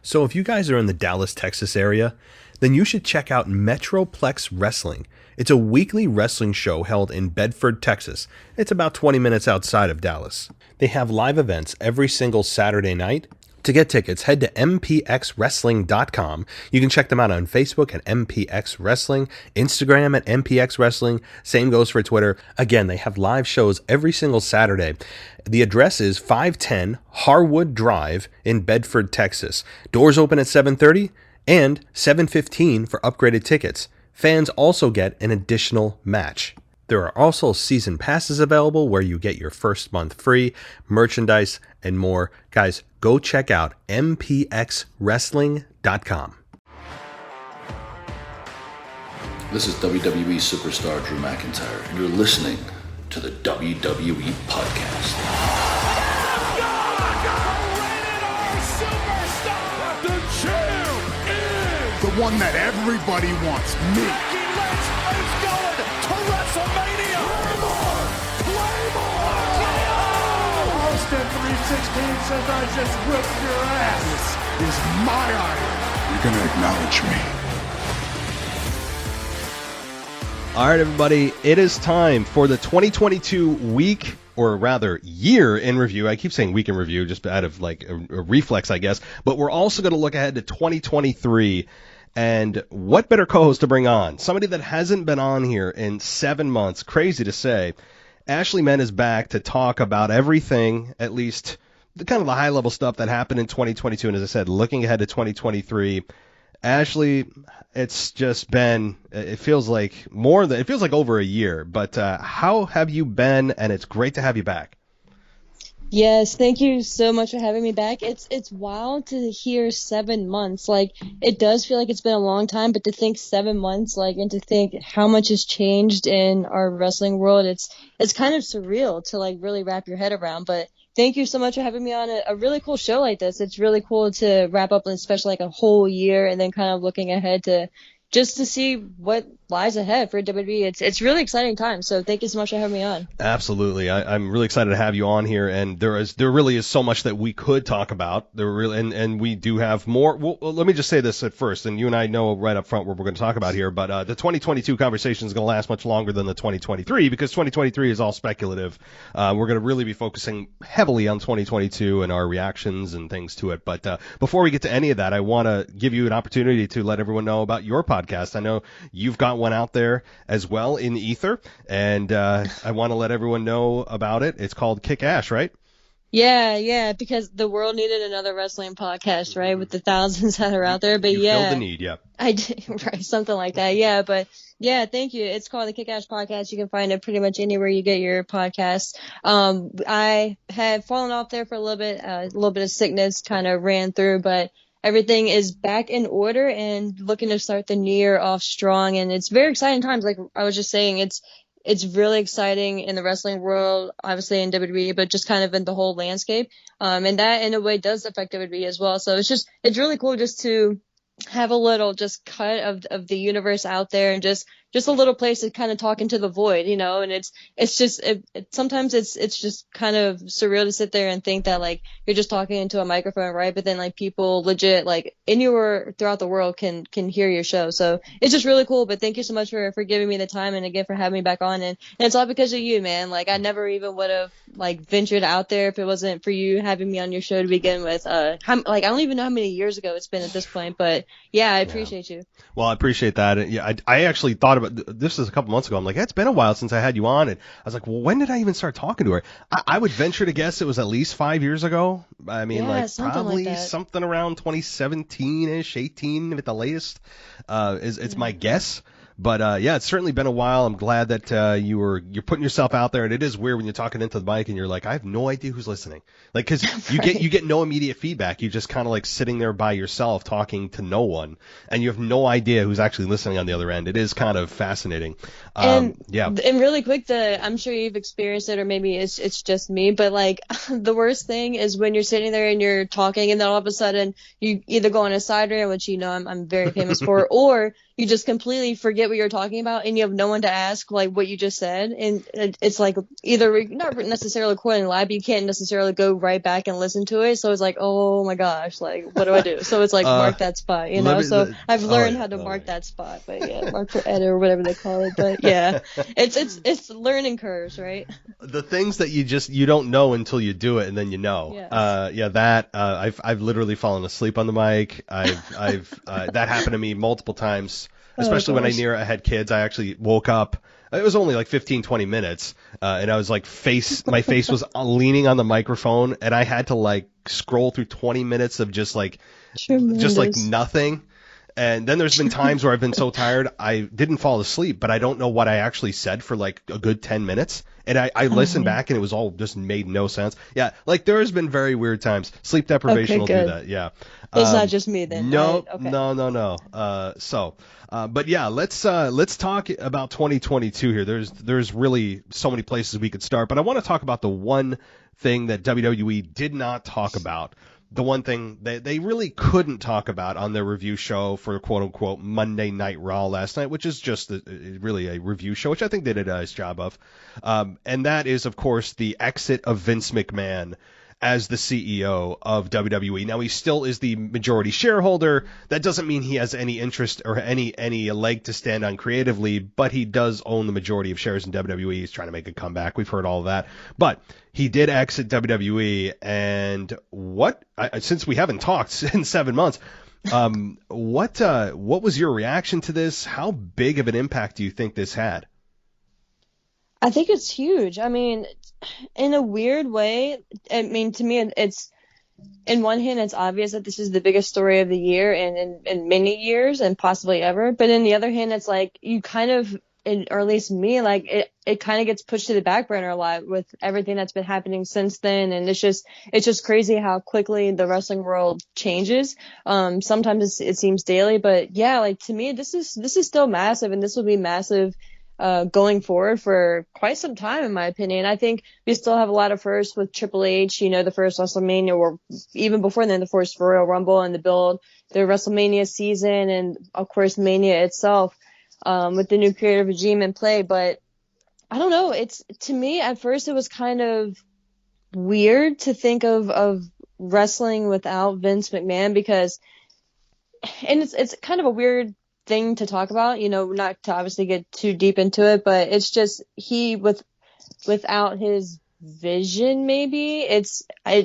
So if you guys are in the Dallas, Texas area, then you should check out Metroplex Wrestling. It's a weekly wrestling show held in Bedford, Texas. It's about 20 minutes outside of Dallas. They have live events every single Saturday night. To get tickets, head to mpxwrestling.com. You can check them out on Facebook at MPX Wrestling, Instagram at MPX Wrestling. Same goes for Twitter. Again, they have live shows every single Saturday. The address is 510 Harwood Drive in Bedford, Texas. Doors open at 7:30 and 7:15 for upgraded tickets. Fans also get an additional match. There are also season passes available where you get your first month free, merchandise, and more. Guys, go check out mpxwrestling.com. This is WWE superstar Drew McIntyre, and you're listening to the WWE Podcast. The champ is the one that everybody wants, me. Austin 316 says I just whipped your ass. This is my honor. You're going to acknowledge me. All right, everybody, it is time for the 2022 week, or rather year in review. I keep saying week in review just out of like a reflex, I guess. But we're also going to look ahead to 2023. And what better co-host to bring on? Somebody that hasn't been on here in 7 months. Crazy to say. Ashley Mann is back to talk about everything, at least the kind of the high-level stuff that happened in 2022. And as I said, looking ahead to 2023, Ashley, it's just been, it feels like over a year. But how have you been? And it's great to have you back. Yes, thank you so much for having me back. It's wild to hear 7 months. Like, it does feel like it's been a long time, but to think 7 months, like, and to think how much has changed in our wrestling world, it's kind of surreal to like really wrap your head around. But thank you so much for having me on a really cool show like this. It's really cool to wrap up, especially like a whole year, and then kind of looking ahead to just to see what lies ahead for WWE. It's really exciting time. So thank you so much for having me on. Absolutely. I'm really excited to have you on here. And there really is so much that we could talk about. And we do have more. Well, let me just say this at first, and you and I know right up front what we're going to talk about here. But the 2022 conversation is going to last much longer than the 2023 because 2023 is all speculative. We're going to really be focusing heavily on 2022 and our reactions and things to it. But before we get to any of that, I want to give you an opportunity to let everyone know about your podcast. I know you've got one out there as well in ether, and I want to let everyone know about it. It's called Kick Ash, right? Yeah, because the world needed another wrestling podcast, right? With the thousands that are out there. But you filled the need, yeah. I did, right, something like that. Yeah, but yeah, thank you. It's called the Kick Ash Podcast. You can find it pretty much anywhere you get your podcasts. I had fallen off there for a little bit of sickness kind of ran through, but everything is back in order and looking to start the new year off strong. And it's very exciting times. Like I was just saying, it's really exciting in the wrestling world, obviously in WWE, but just kind of in the whole landscape. And that in a way does affect WWE as well. So it's really cool just to have a little just cut of the universe out there and just a little place to kind of talk into the void, you know. And it's just sometimes it's just kind of surreal to sit there and think that like you're just talking into a microphone, right? But then like people legit like anywhere throughout the world can hear your show. So it's just really cool. But thank you so much for giving me the time and again for having me back on. And it's all because of you, man. Like I never even would have like ventured out there if it wasn't for you having me on your show to begin with. I don't even know how many years ago it's been at this point, but yeah, I appreciate you. Well, I appreciate that. And yeah, I actually thought about this is a couple months ago. I'm like, it's been a while since I had you on. And I was like, well, when did I even start talking to her? I would venture to guess it was at least 5 years ago. I mean, like probably something around 2017-ish, 18 at the latest. It's my guess. But yeah, it's certainly been a while. I'm glad that you're putting yourself out there, and it is weird when you're talking into the mic and you're like, I have no idea who's listening. Like, because you get no immediate feedback. You just kind of like sitting there by yourself talking to no one, and you have no idea who's actually listening on the other end. It is kind of fascinating. And really quick, I'm sure you've experienced it, or maybe it's just me, but like the worst thing is when you're sitting there and you're talking, and then all of a sudden you either go on a side rant, which you know I'm very famous for, or you just completely forget get what you're talking about, and you have no one to ask like what you just said, and it's like either not necessarily recording live, but you can't necessarily go right back and listen to it. So it's like, oh my gosh, like what do I do? So it's like mark that spot, you know. So I've learned how to mark that spot, but yeah, mark for edit or whatever they call it. But yeah, it's learning curves, right? The things that you don't know until you do it, and then you know. Yes. I've literally fallen asleep on the mic. I've that happened to me multiple times, especially when I had kids. I actually woke up. It was only like 15-20 minutes, and I was like my face was leaning on the microphone, and I had to like scroll through 20 minutes of just like nothing. And then there's been times where I've been so tired I didn't fall asleep, but I don't know what I actually said for like a good 10 minutes. And I listened back and it was all just made no sense. Yeah, like there has been very weird times. Sleep deprivation will do that. Yeah. It's not just me then. No, right? Okay. no. But yeah, let's talk about 2022 here. There's really so many places we could start, but I want to talk about the one thing that WWE did not talk about. The one thing that they really couldn't talk about on their review show for quote-unquote Monday Night Raw last night, which is just really a review show, which I think they did a nice job of. And that is, of course, the exit of Vince McMahon as the CEO of WWE. Now, he still is the majority shareholder. That doesn't mean he has any interest or any leg to stand on creatively, but he does own the majority of shares in WWE. He's trying to make a comeback. We've heard all of that. But he did exit WWE, and since we haven't talked in 7 months, what was your reaction to this? How big of an impact do you think this had? I think it's huge. I mean, in a weird way, I mean, to me, it's in one hand, it's obvious that this is the biggest story of the year and in many years and possibly ever. But in the other hand, it's like you kind of, or at least me, like it kind of gets pushed to the back burner a lot with everything that's been happening since then. And it's just crazy how quickly the wrestling world changes. Sometimes it seems daily, but yeah, like to me, this is still massive, and this will be massive going forward for quite some time, in my opinion. I think we still have a lot of firsts with Triple H, the first WrestleMania, or even before then, the first Royal Rumble and the build, the WrestleMania season, and of course Mania itself, with the new creative regime in play. But I don't know, to me at first it was kind of weird to think of wrestling without Vince McMahon, because, and it's kind of a weird thing to talk about, not to obviously get too deep into it, but it's just without his vision, maybe it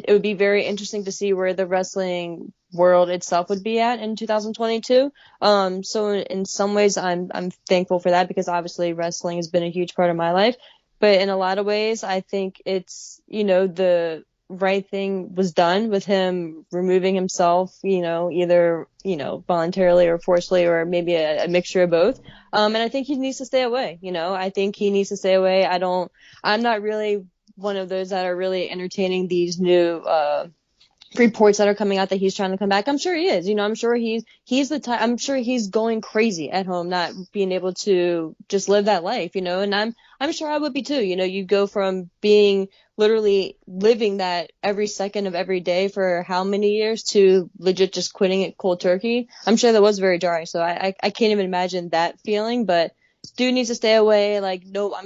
would be very interesting to see where the wrestling world itself would be at in 2022. So in some ways I'm thankful for that, because obviously wrestling has been a huge part of my life, but in a lot of ways I think it's the right thing was done with him removing himself, either, voluntarily or forcefully, or maybe a mixture of both. And I think he needs to stay away. I think he needs to stay away. I'm not really one of those that are really entertaining these new, reports that are coming out that he's trying to come back. I'm sure he is, I'm sure he's the type, I'm sure he's going crazy at home, not being able to just live that life, and I'm sure I would be too. You go from being literally living that every second of every day for how many years to legit just quitting it cold turkey. I'm sure that was very jarring. So I can't even imagine that feeling, but dude needs to stay away. Like, no,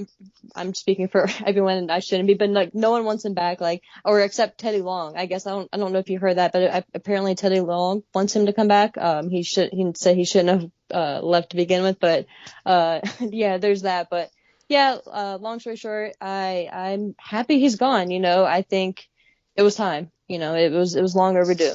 I'm speaking for everyone, and I shouldn't be, but like no one wants him back, like, or except Teddy Long. I guess I don't know if you heard that, but apparently Teddy Long wants him to come back. He said he shouldn't have left to begin with, but yeah, there's that. But yeah, long story short, I'm happy he's gone. I think it was time. It was long overdue.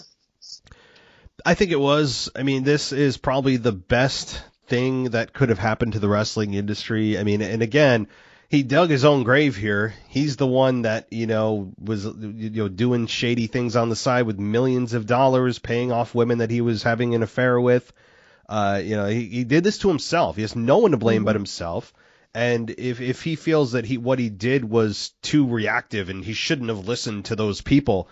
I think it was. I mean, this is probably the best thing that could have happened to the wrestling industry. I mean, and again, he dug his own grave here. He's the one that, was, doing shady things on the side with millions of dollars, paying off women that he was having an affair with. He did this to himself. He has no one to blame but himself. And if he feels that what he did was too reactive and he shouldn't have listened to those people,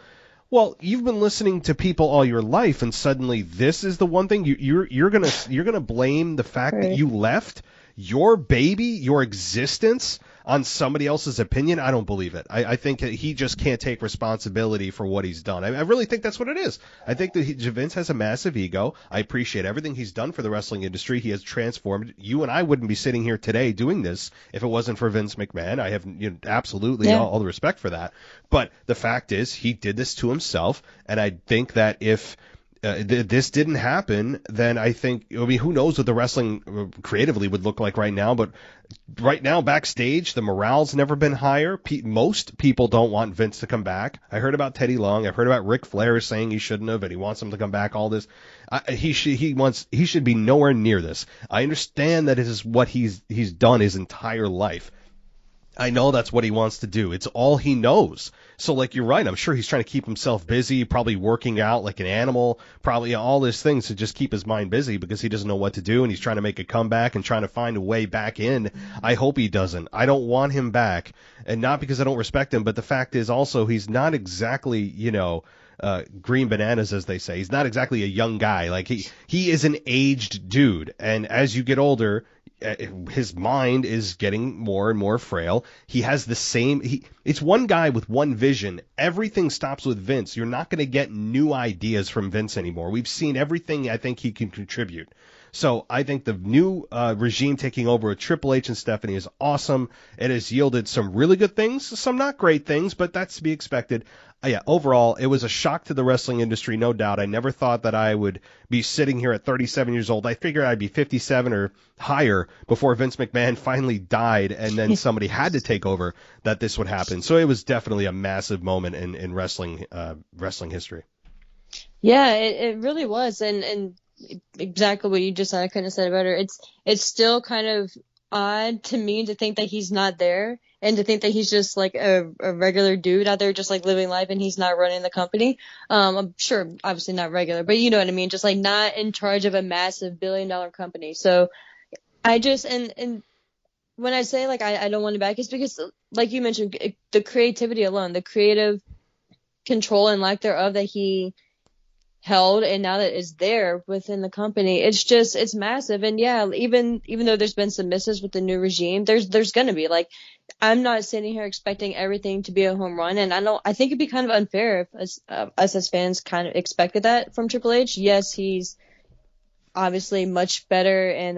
well, you've been listening to people all your life, and suddenly this is the one thing you're gonna blame the fact that you left. your baby, your existence on somebody else's opinion, I don't believe it. I think that he just can't take responsibility for what he's done. I really think that's what it is. I think that Vince has a massive ego. I appreciate everything he's done for the wrestling industry. He has transformed. You and I wouldn't be sitting here today doing this if it wasn't for Vince McMahon. I have absolutely all the respect for that. But the fact is, he did this to himself, and I think that if this didn't happen, then who knows what the wrestling creatively would look like right now, but right now backstage, the morale's never been higher. Most people don't want Vince to come back. I heard about Teddy Long. I've heard about Ric Flair saying he shouldn't have, and he wants him to come back, all this. He should be nowhere near this. I understand that it is what he's done his entire life. I know that's what he wants to do. It's all he knows. So, like, you're right. I'm sure he's trying to keep himself busy, probably working out like an animal, probably all these things to just keep his mind busy because he doesn't know what to do, and he's trying to make a comeback and trying to find a way back in. I hope he doesn't. I don't want him back, and not because I don't respect him, but the fact is also he's not exactly, green bananas, as they say. He's not exactly a young guy. Like, he is an aged dude, and as you get older, his mind is getting more and more frail. He has the same. It's one guy with one vision. Everything stops with Vince. You're not going to get new ideas from Vince anymore. We've seen everything I think he can contribute. So I think the new regime taking over with Triple H and Stephanie is awesome. It has yielded some really good things, some not great things, but that's to be expected. Overall, it was a shock to the wrestling industry, no doubt. I never thought that I would be sitting here at 37 years old. I figured I'd be 57 or higher before Vince McMahon finally died and then somebody had to take over, that this would happen. So it was definitely a massive moment in wrestling history. Yeah, it really was. And exactly what you just said, I couldn't have said it better. It's still kind of odd to me to think that he's not there and to think that he's just like a regular dude out there just like living life and he's not running the company. I'm sure obviously not regular, but you know what I mean? Just like not in charge of a massive billion-dollar company. So I just, and when I say like I don't want him back, it's because like you mentioned, the creativity alone, the creative control and lack thereof that he held and now that is there within the company, it's massive. And yeah, even though there's been some misses with the new regime, there's gonna be, like, I'm not sitting here expecting everything to be a home run, and I think it'd be kind of unfair if us as fans kind of expected that from Triple H. Yes, he's obviously much better in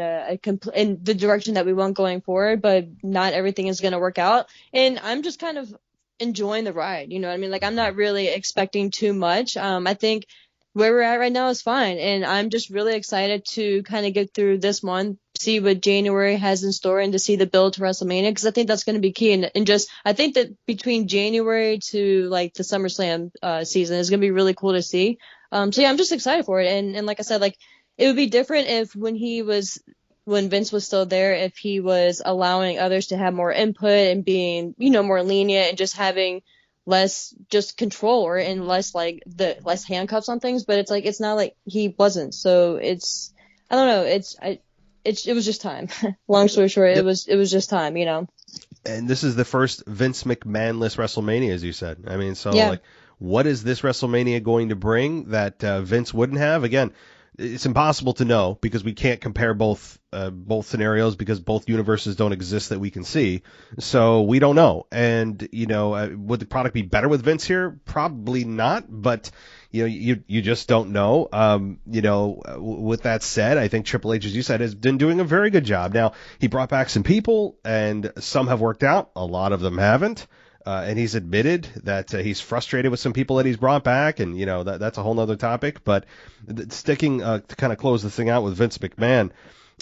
in the direction that we want going forward, but not everything is gonna work out, and I'm just kind of enjoying the ride, you know what I mean? Like, I'm not really expecting too much. I think where we're at right now is fine, and I'm just really excited to kind of get through this month, see what January has in store, and to see the build to WrestleMania, because I think that's going to be key. And just, I think that between January to like the SummerSlam season is going to be really cool to see. So yeah, I'm just excited for it. And like I said, like, it would be different if when Vince was still there, if he was allowing others to have more input and being, more lenient and just having less just control and less handcuffs on things. But it's like, it's not like he wasn't. So it's, I don't know. It was just time. Long story short, it was just time, And this is the first Vince McMahon-less WrestleMania, as you said. I mean, so yeah. Like, what is this WrestleMania going to bring that Vince wouldn't have? Again, it's impossible to know because we can't compare both scenarios because both universes don't exist that we can see. So we don't know. And, would the product be better with Vince here? Probably not. But, you just don't know. With that said, I think Triple H, as you said, has been doing a very good job. Now, he brought back some people and some have worked out. A lot of them haven't. And he's admitted that he's frustrated with some people that he's brought back, and that's a whole other topic. But sticking to kind of close this thing out with Vince McMahon,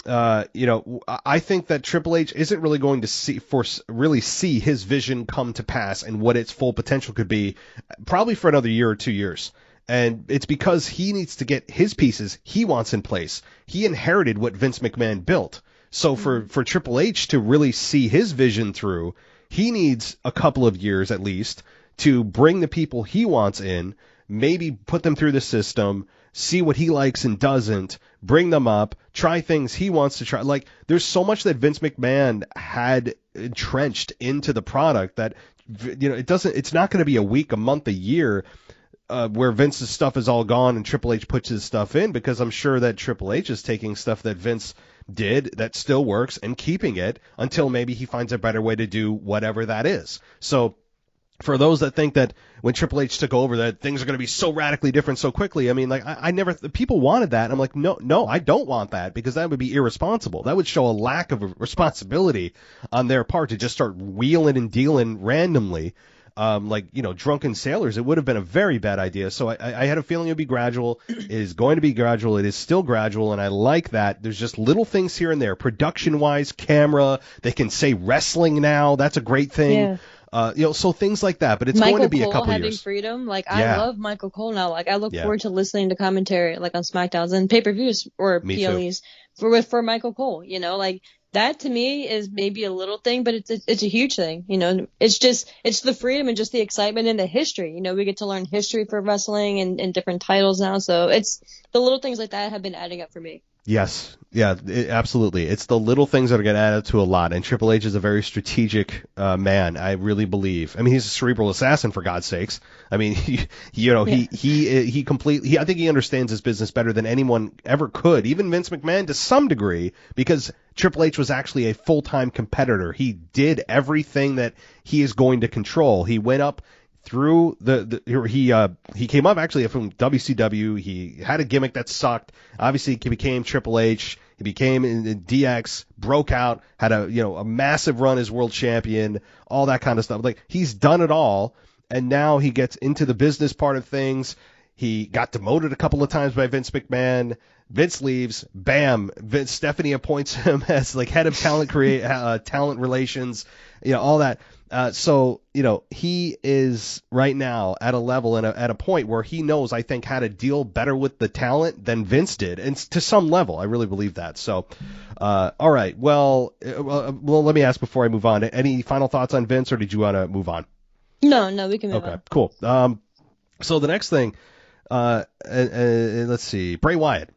I think that Triple H isn't really going to see his vision come to pass and what its full potential could be, probably for another year or 2 years. And it's because he needs to get his pieces he wants in place. He inherited what Vince McMahon built. So for Triple H to really see his vision through, he needs a couple of years at least to bring the people he wants in, maybe put them through the system, see what he likes and doesn't, bring them up, try things he wants to try. Like, there's so much that Vince McMahon had entrenched into the product that, it's not going to be a week, a month, a year where Vince's stuff is all gone and Triple H puts his stuff in, because I'm sure that Triple H is taking stuff that Vince did that still works and keeping it until maybe he finds a better way to do whatever that is. So for those that think that when Triple H took over that things are going to be so radically different so quickly, I mean, like, I never, people wanted that. And I'm like, no, I don't want that, because that would be irresponsible. That would show a lack of responsibility on their part to just start wheeling and dealing randomly. Like, drunken sailors. It would have been a very bad idea. So I had a feeling it would be gradual. It is going to be gradual. It is still gradual, and I like that. There's just little things here and there, production-wise, camera. They can say wrestling now. That's a great thing. Yeah. So things like that, but it's Michael going to be Cole a couple having years. freedom, like, Yeah. I love Michael Cole now. Like, I look Yeah. forward to listening to commentary, like, on SmackDowns and pay-per-views or Me PLEs for Michael Cole. Like, that to me is maybe a little thing, but it's a huge thing. It's the freedom and just the excitement and the history. We get to learn history for wrestling and different titles now. So it's the little things like that have been adding up for me. Yes. Yeah, absolutely. It's the little things that are going to add up to a lot. And Triple H is a very strategic man, I really believe. I mean, he's a cerebral assassin, for God's sakes. I mean, he completely, I think he understands his business better than anyone ever could, even Vince McMahon to some degree, because Triple H was actually a full-time competitor. He did everything that he is going to control. He went up through he came up actually from WCW. He had a gimmick that sucked. Obviously, he became Triple H. He became in DX, broke out, had a massive run as world champion, all that kind of stuff. Like, he's done it all, and now he gets into the business part of things. He got demoted a couple of times by Vince McMahon. Vince leaves. Bam. Stephanie appoints him as like head of talent talent relations. All that. So he is right now at a level and at a point where he knows, I think, how to deal better with the talent than Vince did, and to some level, I really believe that. So, all right. Well, let me ask before I move on. Any final thoughts on Vince, or did you want to move on? No, we can move on. Okay, cool. So the next thing, let's see, Bray Wyatt.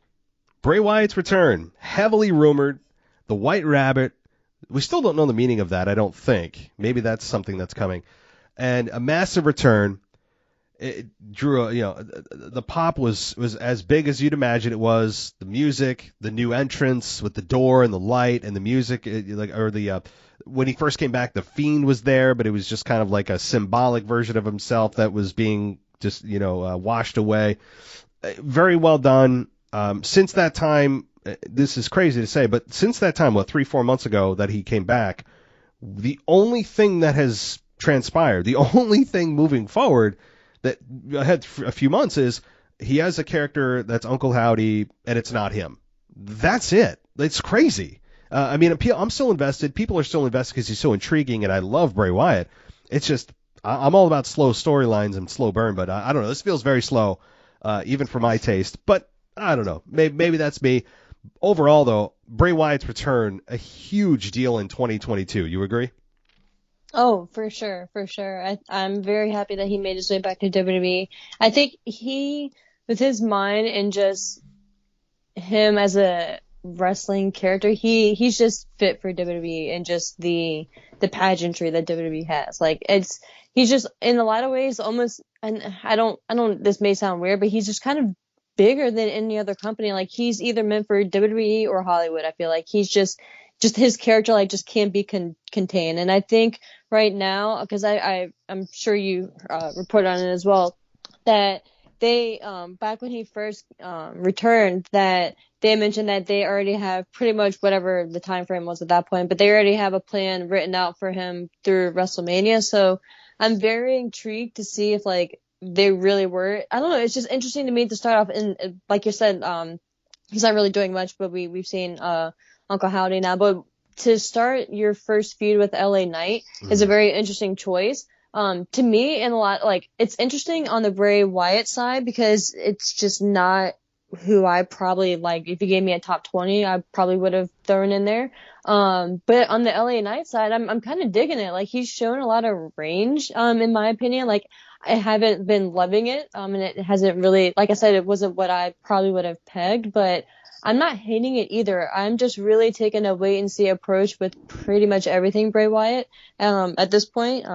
Bray Wyatt's return, heavily rumored. The White Rabbit. We still don't know the meaning of that, I don't think. Maybe that's something that's coming. And a massive return. It drew, the pop was as big as you'd imagine it was. The music, the new entrance with the door and the light and the music, when he first came back, the Fiend was there, but it was just kind of like a symbolic version of himself that was being just, washed away. Very well done. Since that time, this is crazy to say, but since that time, 3-4 months ago that he came back, the only thing that has transpired, the only thing moving forward that ahead a few months is he has a character that's Uncle Howdy, and it's not him. That's it. It's crazy. I mean, I'm still invested. People are still invested because he's so intriguing, and I love Bray Wyatt. It's just, I'm all about slow storylines and slow burn, but I don't know. This feels very slow, even for my taste. But I don't know. Maybe that's me. Overall, though, Bray Wyatt's return, a huge deal in 2022. You agree? Oh, for sure. I'm very happy that he made his way back to WWE. I think with his mind and just him as a wrestling character, he's just fit for WWE and just the pageantry that WWE has. Like, he's just, in a lot of ways, almost, and I don't, this may sound weird, but he's just kind of bigger than any other company. Like, he's either meant for WWE or Hollywood. I feel like he's just his character, like, just can't be contained. And I think right now, because I'm sure you reported on it as well, that they back when he first returned, that they mentioned that they already have pretty much whatever the time frame was at that point, but they already have a plan written out for him through WrestleMania. So I'm very intrigued to see if, like, they really were. I don't know. It's just interesting to me to start off. And like you said, he's not really doing much, but we've seen Uncle Howdy now. But to start your first feud with LA Knight is a very interesting choice. To me, and a lot, like, it's interesting on the Bray Wyatt side because it's just not who I probably, like, if you gave me a top 20, I probably would have thrown in there. But on the LA Knight side, I'm kind of digging it. Like, he's shown a lot of range, in my opinion. Like, I haven't been loving it. And it hasn't really, like I said, it wasn't what I probably would have pegged, but I'm not hating it either. I'm just really taking a wait and see approach with pretty much everything Bray Wyatt, at this point.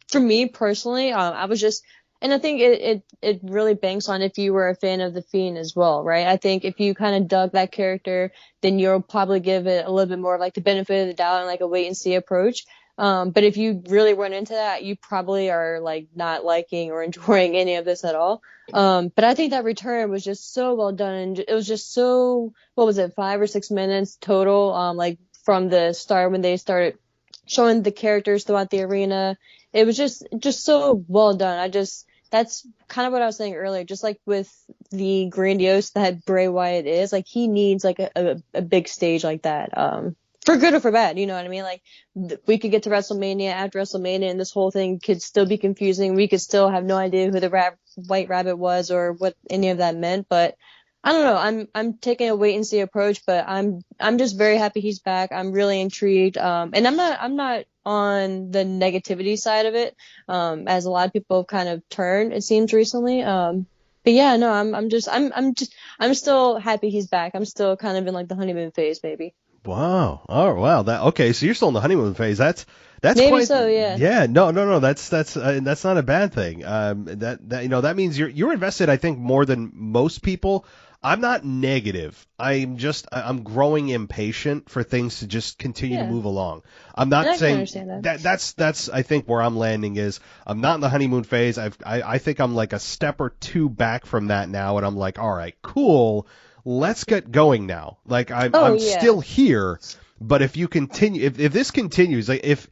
For me personally, I was just And I think it really banks on if you were a fan of The Fiend as well, right? I think if you kind of dug that character, then you'll probably give it a little bit more of like the benefit of the doubt and like a wait and see approach. But if you really weren't into that, you probably are like not liking or enjoying any of this at all. But I think that return was just so well done, and it was just so, what was it, 5 or 6 minutes total? Like from the start when they started showing the characters throughout the arena, it was just so well done. That's kind of what I was saying earlier. Just like with the grandiose that Bray Wyatt is, like he needs like a big stage like that. For good or for bad, you know what I mean? Like we could get to WrestleMania, after WrestleMania, and this whole thing could still be confusing. We could still have no idea who the White Rabbit was or what any of that meant. But I don't know. I'm taking a wait and see approach, but I'm just very happy he's back. I'm really intrigued. And I'm not on the negativity side of it, as a lot of people have kind of turned, it seems, recently. But yeah, no, I'm still happy he's back. I'm still kind of in like the honeymoon phase, maybe. Wow. Oh, wow. Okay. So you're still in the honeymoon phase. That's maybe quite, so. Yeah. Yeah. No. That's not a bad thing. That means you're invested, I think, more than most people. I'm not negative. I'm growing impatient for things to just continue to move along. I'm not saying that's I think where I'm landing is I'm not in the honeymoon phase. I think I'm like a step or two back from that now, and I'm like, all right, cool. Let's get going now. Like I'm still here, but if you continue, if this continues, like if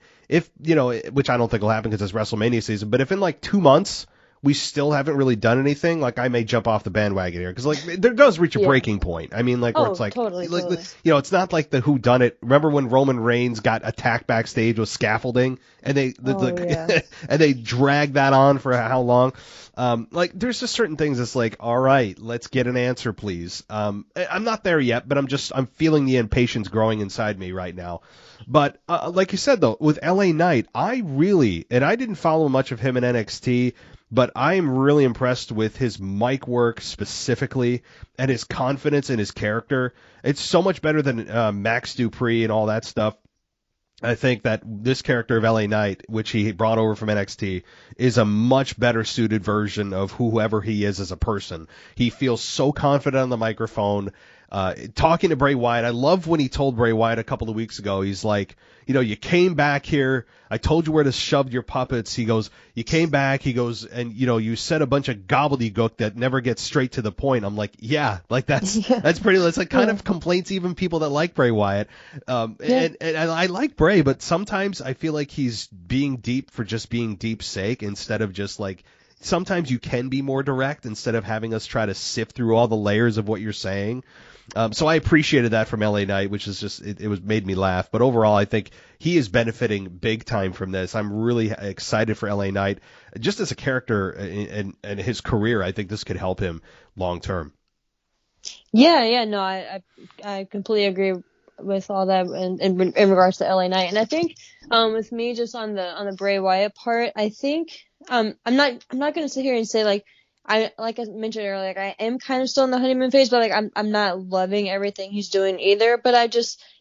which I don't think will happen because it's WrestleMania season, but if in like 2 months we still haven't really done anything, like I may jump off the bandwagon here because like there does reach a breaking point. I mean, like where it's like, totally. It's not like the Who Done It. Remember when Roman Reigns got attacked backstage with scaffolding and and they dragged that on for how long? Like there's just certain things that's like, all right, let's get an answer, please. I'm not there yet, but I'm feeling the impatience growing inside me right now. But like you said though, with LA Knight, I didn't follow much of him in NXT. But I'm really impressed with his mic work specifically and his confidence in his character. It's so much better than Max Dupree and all that stuff. I think that this character of LA Knight, which he brought over from NXT, is a much better suited version of whoever he is as a person. He feels so confident on the microphone. Talking to Bray Wyatt, I love when he told Bray Wyatt a couple of weeks ago, he's like, you came back here, I told you where to shove your puppets. He goes, you came back, he goes, and you said a bunch of gobbledygook that never gets straight to the point. I'm like, yeah, like that's pretty, that's like kind of complaints even people that like Bray Wyatt. And I like Bray, but sometimes I feel like he's being deep for just being deep's sake instead of just like, sometimes you can be more direct instead of having us try to sift through all the layers of what you're saying. So I appreciated that from LA Knight, which is just, it was made me laugh. But overall, I think he is benefiting big time from this. I'm really excited for LA Knight. Just as a character and his career, I think this could help him long term. Yeah, no, I completely agree with all that in regards to LA Knight. And I think with me, just on the Bray Wyatt part, I think I'm not gonna sit here and say like I mentioned earlier, like I am kind of still in the honeymoon phase, but like I'm not loving everything he's doing either. But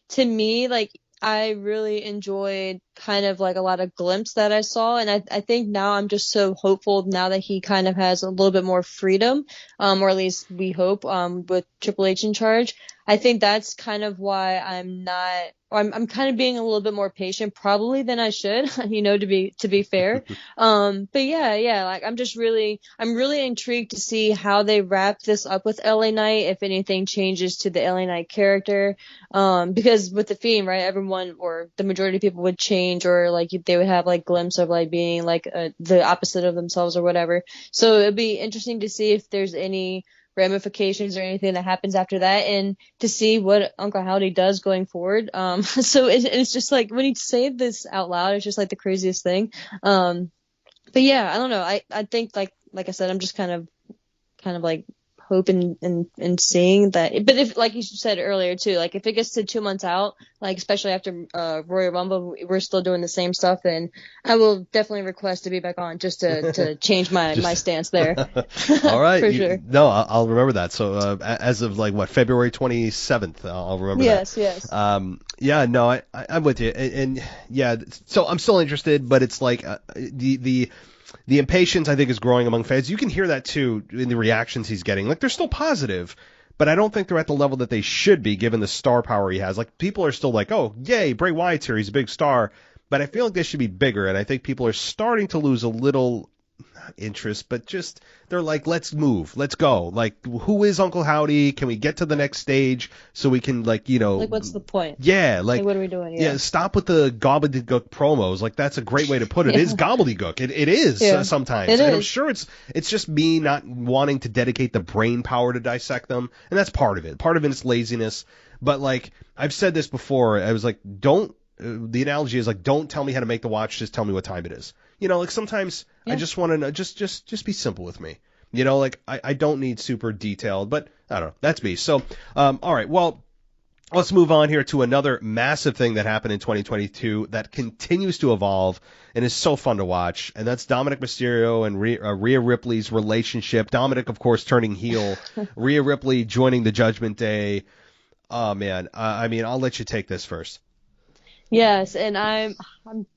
to me, like I really enjoyed kind of like a lot of glimpses that I saw, and I think now I'm just so hopeful now that he kind of has a little bit more freedom, or at least we hope, with Triple H in charge. I think that's kind of why I'm kind of being a little bit more patient probably than I should, to be fair. But yeah, like I'm really intrigued to see how they wrap this up with LA Knight, if anything changes to the LA Knight character. Because with the Fiend, right, everyone or the majority of people would change, or like they would have like glimpse of like being like the opposite of themselves or whatever. So it'd be interesting to see if there's any ramifications or anything that happens after that, and to see what Uncle Howdy does going forward. So it's just like when he said this out loud, it's just like the craziest thing. But yeah, I don't know. I think like I said, I'm just kind of like hoping and seeing that. But if, like you said earlier too, like if it gets to 2 months out, like especially after Royal Rumble, we're still doing the same stuff, then I will definitely request to be back on just to change my stance there. All right. For sure. No, I'll remember that. So as of like February 27th, I'll remember that. Yes. Yeah, no, I'm with you. And yeah, so I'm still interested, but it's like the impatience, I think, is growing among fans. You can hear that, too, in the reactions he's getting. Like, they're still positive, but I don't think they're at the level that they should be, given the star power he has. Like, people are still like, oh, yay, Bray Wyatt's here. He's a big star. But I feel like they should be bigger, and I think people are starting to lose a little, not interest, but just, they're like, let's move, let's go. Like, who is Uncle Howdy? Can we get to the next stage so we can, like, you know. Like, what's the point? Yeah, like what are we doing? Yeah, stop with the gobbledygook promos. Like, that's a great way to put it. It is gobbledygook. It is sometimes. It and is. I'm sure it's just me not wanting to dedicate the brain power to dissect them, and that's part of it. Part of it is laziness. But, like, I've said this before. I was like, the analogy is like, don't tell me how to make the watch, just tell me what time it is. You know, like sometimes I just want to know, just be simple with me. You know, like I don't need super detailed, but I don't know. That's me. So, all right, well, let's move on here to another massive thing that happened in 2022 that continues to evolve and is so fun to watch. And that's Dominic Mysterio and Rhea Ripley's relationship. Dominic, of course, turning heel. Rhea Ripley joining the Judgment Day. Oh, man. I mean, I'll let you take this first. Yes, and I'm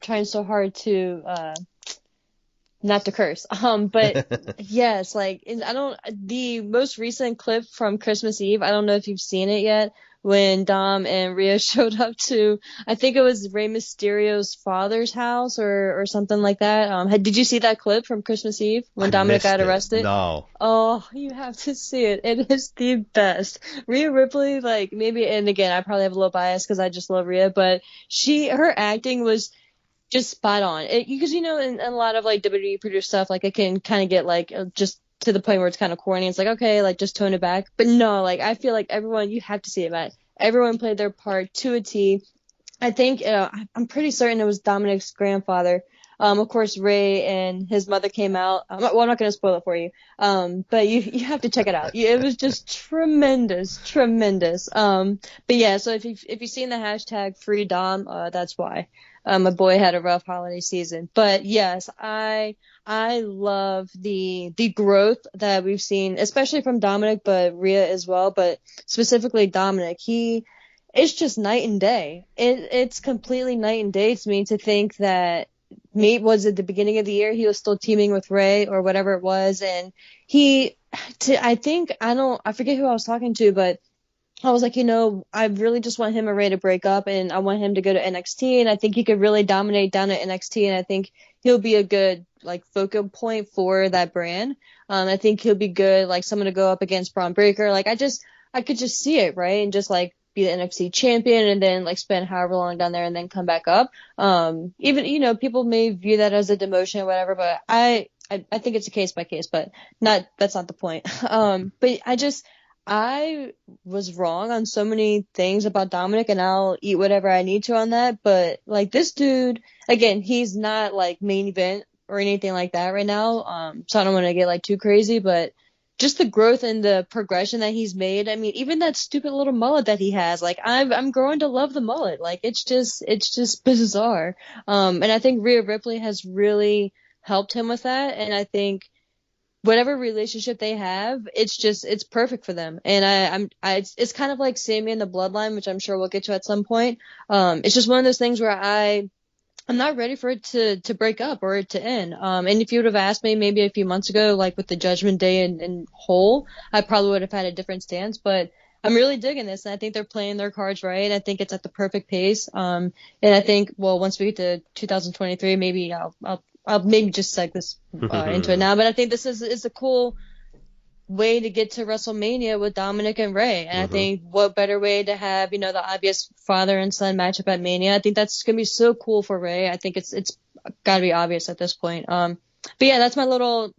trying so hard to not to curse. But yes, like the most recent clip from Christmas Eve, I don't know if you've seen it yet, when Dom and Rhea showed up to, I think it was Rey Mysterio's father's house or something like that. Did you see that clip from Christmas Eve when Dominic got arrested? No. Oh, you have to see it. It is the best. Rhea Ripley, like maybe, and again, I probably have a little bias because I just love Rhea, but her acting was just spot on. Because, you know, in a lot of like WWE produced stuff, like it can kind of get like just to the point where it's kind of corny. It's like, okay, like just tone it back. But no, like I feel like you have to see it, Matt. Everyone played their part to a T. I think, I'm pretty certain it was Dominic's grandfather. Of course, Ray and his mother came out. Well, I'm not going to spoil it for you. But you have to check it out. It was just tremendous. But yeah, so if you've seen the hashtag Free Dom, that's why. My boy had a rough holiday season. But yes, I love the growth that we've seen, especially from Dominic, but Rhea as well, but specifically Dominic. It's just night and day. It's completely night and day to me to think that was at the beginning of the year he was still teaming with Ray or whatever it was, and I forget who I was talking to, but I was like, you know, I really just want him and Ray to break up, and I want him to go to NXT, and I think he could really dominate down at NXT, and I think he'll be a good like focal point for that brand. I think he'll be good, like someone to go up against Braun Breaker. Like I could just see it, right, and just like be the NXT champion and then like spend however long down there and then come back up. Even, you know, people may view that as a demotion or whatever, but I think it's a case by case, but that's not the point. But I was wrong on so many things about Dominic, and I'll eat whatever I need to on that. But like this dude, again, he's not like main event or anything like that right now. So I don't want to get like too crazy, but just the growth and the progression that he's made. I mean, even that stupid little mullet that he has, like I'm growing to love the mullet. Like it's just bizarre. And I think Rhea Ripley has really helped him with that. And I think whatever relationship they have, it's perfect for them. And it's kind of like Sammy and the Bloodline, which I'm sure we'll get to at some point. It's just one of those things where I'm not ready for it to break up or it to end. And if you would have asked me maybe a few months ago, like with the Judgment Day and whole, I probably would have had a different stance, but I'm really digging this, and I think they're playing their cards right. I think it's at the perfect pace. And I think, well, once we get to 2023, maybe I'll maybe just seg this into it now, but I think this is a cool way to get to WrestleMania with Dominic and Ray. And I think what better way to have, you know, the obvious father and son matchup at Mania. I think that's going to be so cool for Ray. I think it's got to be obvious at this point. But yeah, that's my little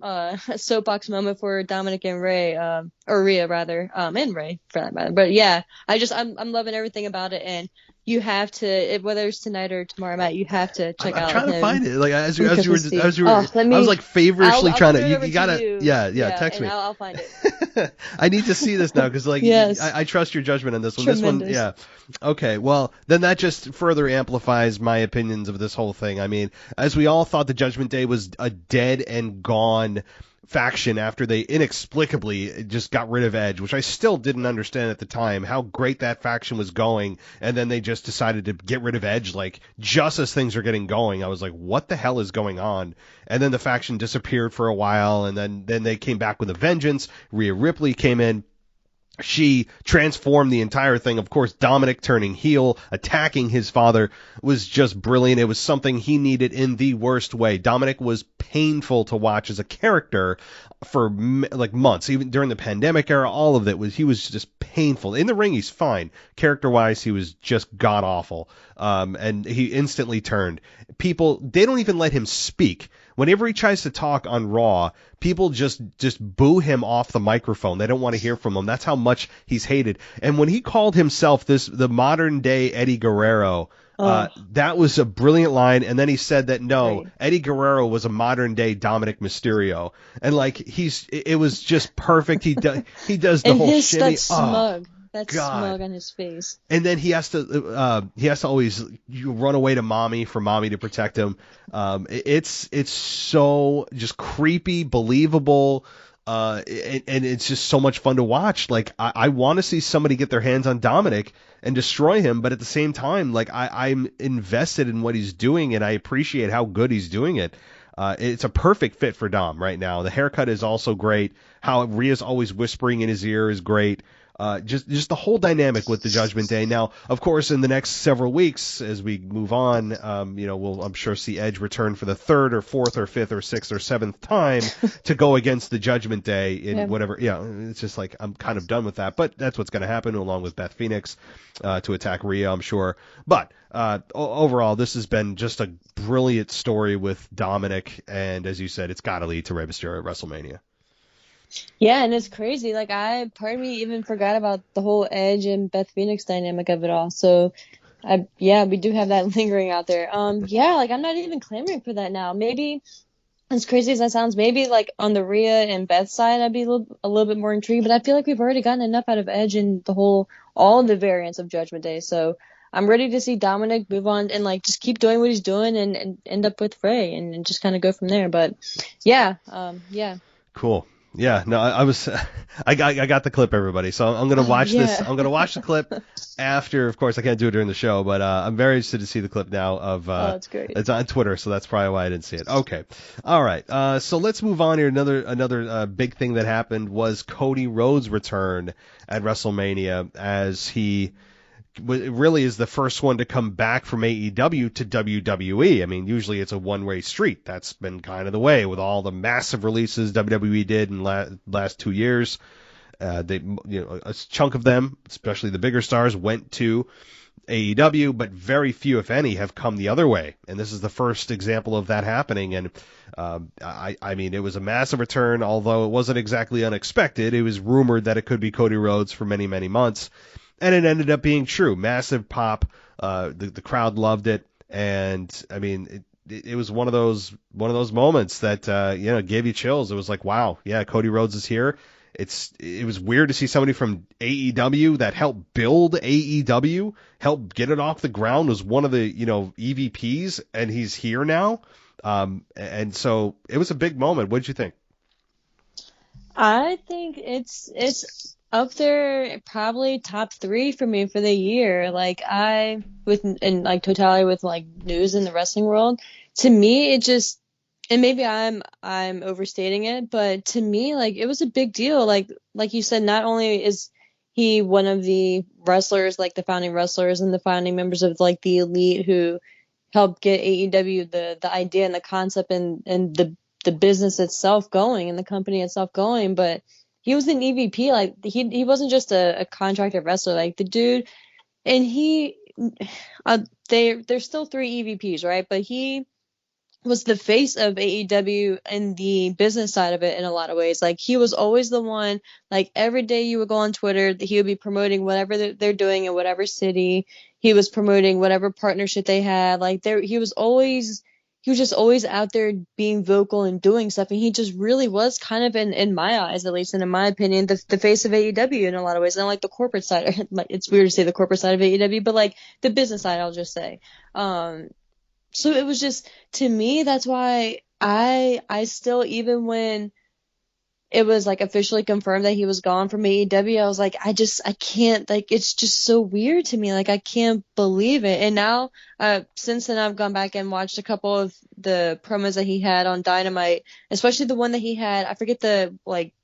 soapbox moment for Dominic and Ray, or Rhea rather, and Ray for that matter. But yeah, I'm loving everything about it, and you have to, whether it's tonight or tomorrow, Matt, you have to check out. I'm trying him. to find it. Like as you were, I was like feverishly trying to. You gotta, you. yeah. Text me. I'll find it. I need to see this now because like yes. I trust your judgment on this one. Tremendous. This one, yeah. Okay, well then that just further amplifies my opinions of this whole thing. I mean, as we all thought the Judgment Day was a dead and gone faction after they inexplicably just got rid of Edge, which I still didn't understand at the time how great that faction was going, and then they just decided to get rid of Edge like just as things are getting going. I was like, what the hell is going on? And then the faction disappeared for a while, and then they came back with a vengeance. Rhea Ripley came in. She transformed the entire thing. Of course, Dominic turning heel, attacking his father was just brilliant. It was something he needed in the worst way. Dominic was painful to watch as a character for like months, even during the pandemic era. All of it he was just painful. In the ring, he's fine. Character-wise, he was just god-awful. And he instantly turned. People, they don't even let him speak. Whenever he tries to talk on Raw, people just boo him off the microphone. They don't want to hear from him. That's how much he's hated. And when he called himself the modern day Eddie Guerrero, that was a brilliant line. And then he said that right. Eddie Guerrero was a modern day Dominic Mysterio, and like it was just perfect. He does the and whole his, shimmy. That smug. That smug on his face. And then he has to always run away to mommy for mommy to protect him. It's so just creepy, believable, and it's just so much fun to watch. Like I want to see somebody get their hands on Dominic and destroy him, but at the same time, like I'm invested in what he's doing, and I appreciate how good he's doing it. It's a perfect fit for Dom right now. The haircut is also great. How Rhea's always whispering in his ear is great. Just the whole dynamic with the Judgment Day. Now, of course, in the next several weeks, as we move on, we'll, I'm sure, see Edge return for the third or fourth or fifth or sixth or seventh time to go against the Judgment Day in whatever. Yeah, it's just like I'm kind of done with that. But that's what's going to happen, along with Beth Phoenix to attack Rhea, I'm sure. But overall, this has been just a brilliant story with Dominic, and as you said, it's got to lead to Rey Mysterio at WrestleMania. Yeah, and it's crazy. Like, part of me even forgot about the whole Edge and Beth Phoenix dynamic of it all. So, we do have that lingering out there. Like, I'm not even clamoring for that now. Maybe, as crazy as that sounds, maybe like on the Rhea and Beth side, I'd be a little bit more intrigued. But I feel like we've already gotten enough out of Edge and all of the variants of Judgment Day. So, I'm ready to see Dominic move on and like just keep doing what he's doing and end up with Rey and just kind of go from there. But yeah. Cool. Yeah, no, I got the clip, everybody. So I'm gonna watch this. I'm gonna watch the clip after. Of course, I can't do it during the show, but I'm very interested to see the clip now. That's great. It's on Twitter, so that's probably why I didn't see it. Okay, all right. So let's move on here. Another big thing that happened was Cody Rhodes' return at WrestleMania, as he really is the first one to come back from AEW to WWE. I mean, usually it's a one-way street. That's been kind of the way with all the massive releases WWE did in last 2 years. A chunk of them, especially the bigger stars, went to AEW, but very few, if any, have come the other way. And this is the first example of that happening. And I mean, it was a massive return, although it wasn't exactly unexpected. It was rumored that it could be Cody Rhodes for many, many months. And it ended up being true. Massive pop. The crowd loved it, and I mean, it was one of those moments that gave you chills. It was like, wow, yeah, Cody Rhodes is here. It was weird to see somebody from AEW that helped build AEW, helped get it off the ground, was one of the EVPs, and he's here now. And so it was a big moment. What did you think? I think it's up there, probably top 3 for me for the year. Like in totality with like news in the wrestling world, to me it just, and maybe I'm overstating it, but to me, like, it was a big deal. Like you said, not only is he one of the wrestlers, like the founding wrestlers and the founding members of like the elite who helped get AEW the idea and the concept and the business itself going and the company itself going, but he was an EVP. Like he wasn't just a contracted wrestler. Like the dude, and there's still 3 EVPs, right? But he was the face of AEW and the business side of it in a lot of ways. Like he was always the one. Like every day you would go on Twitter, he would be promoting whatever they're doing in whatever city. He was promoting whatever partnership they had. Like he was just always out there being vocal and doing stuff. And he just really was kind of, in my eyes, at least, and in my opinion, the face of AEW in a lot of ways. And like the corporate side, it's weird to say the corporate side of AEW, but like the business side, I'll just say. So it was just, to me, that's why I still, even when it was like officially confirmed that he was gone from AEW, I was like, I can't, like, it's just so weird to me. Like, I can't believe it. And now, since then I've gone back and watched a couple of the promos that he had on Dynamite, especially the one that he had, I forget the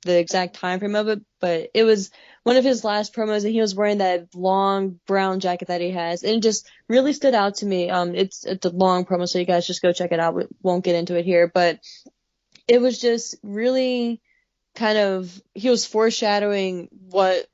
exact time frame of it, but it was one of his last promos and he was wearing that long brown jacket that he has. And it just really stood out to me. It's a long promo, so you guys just go check it out. We won't get into it here, but it was just really kind of, he was foreshadowing what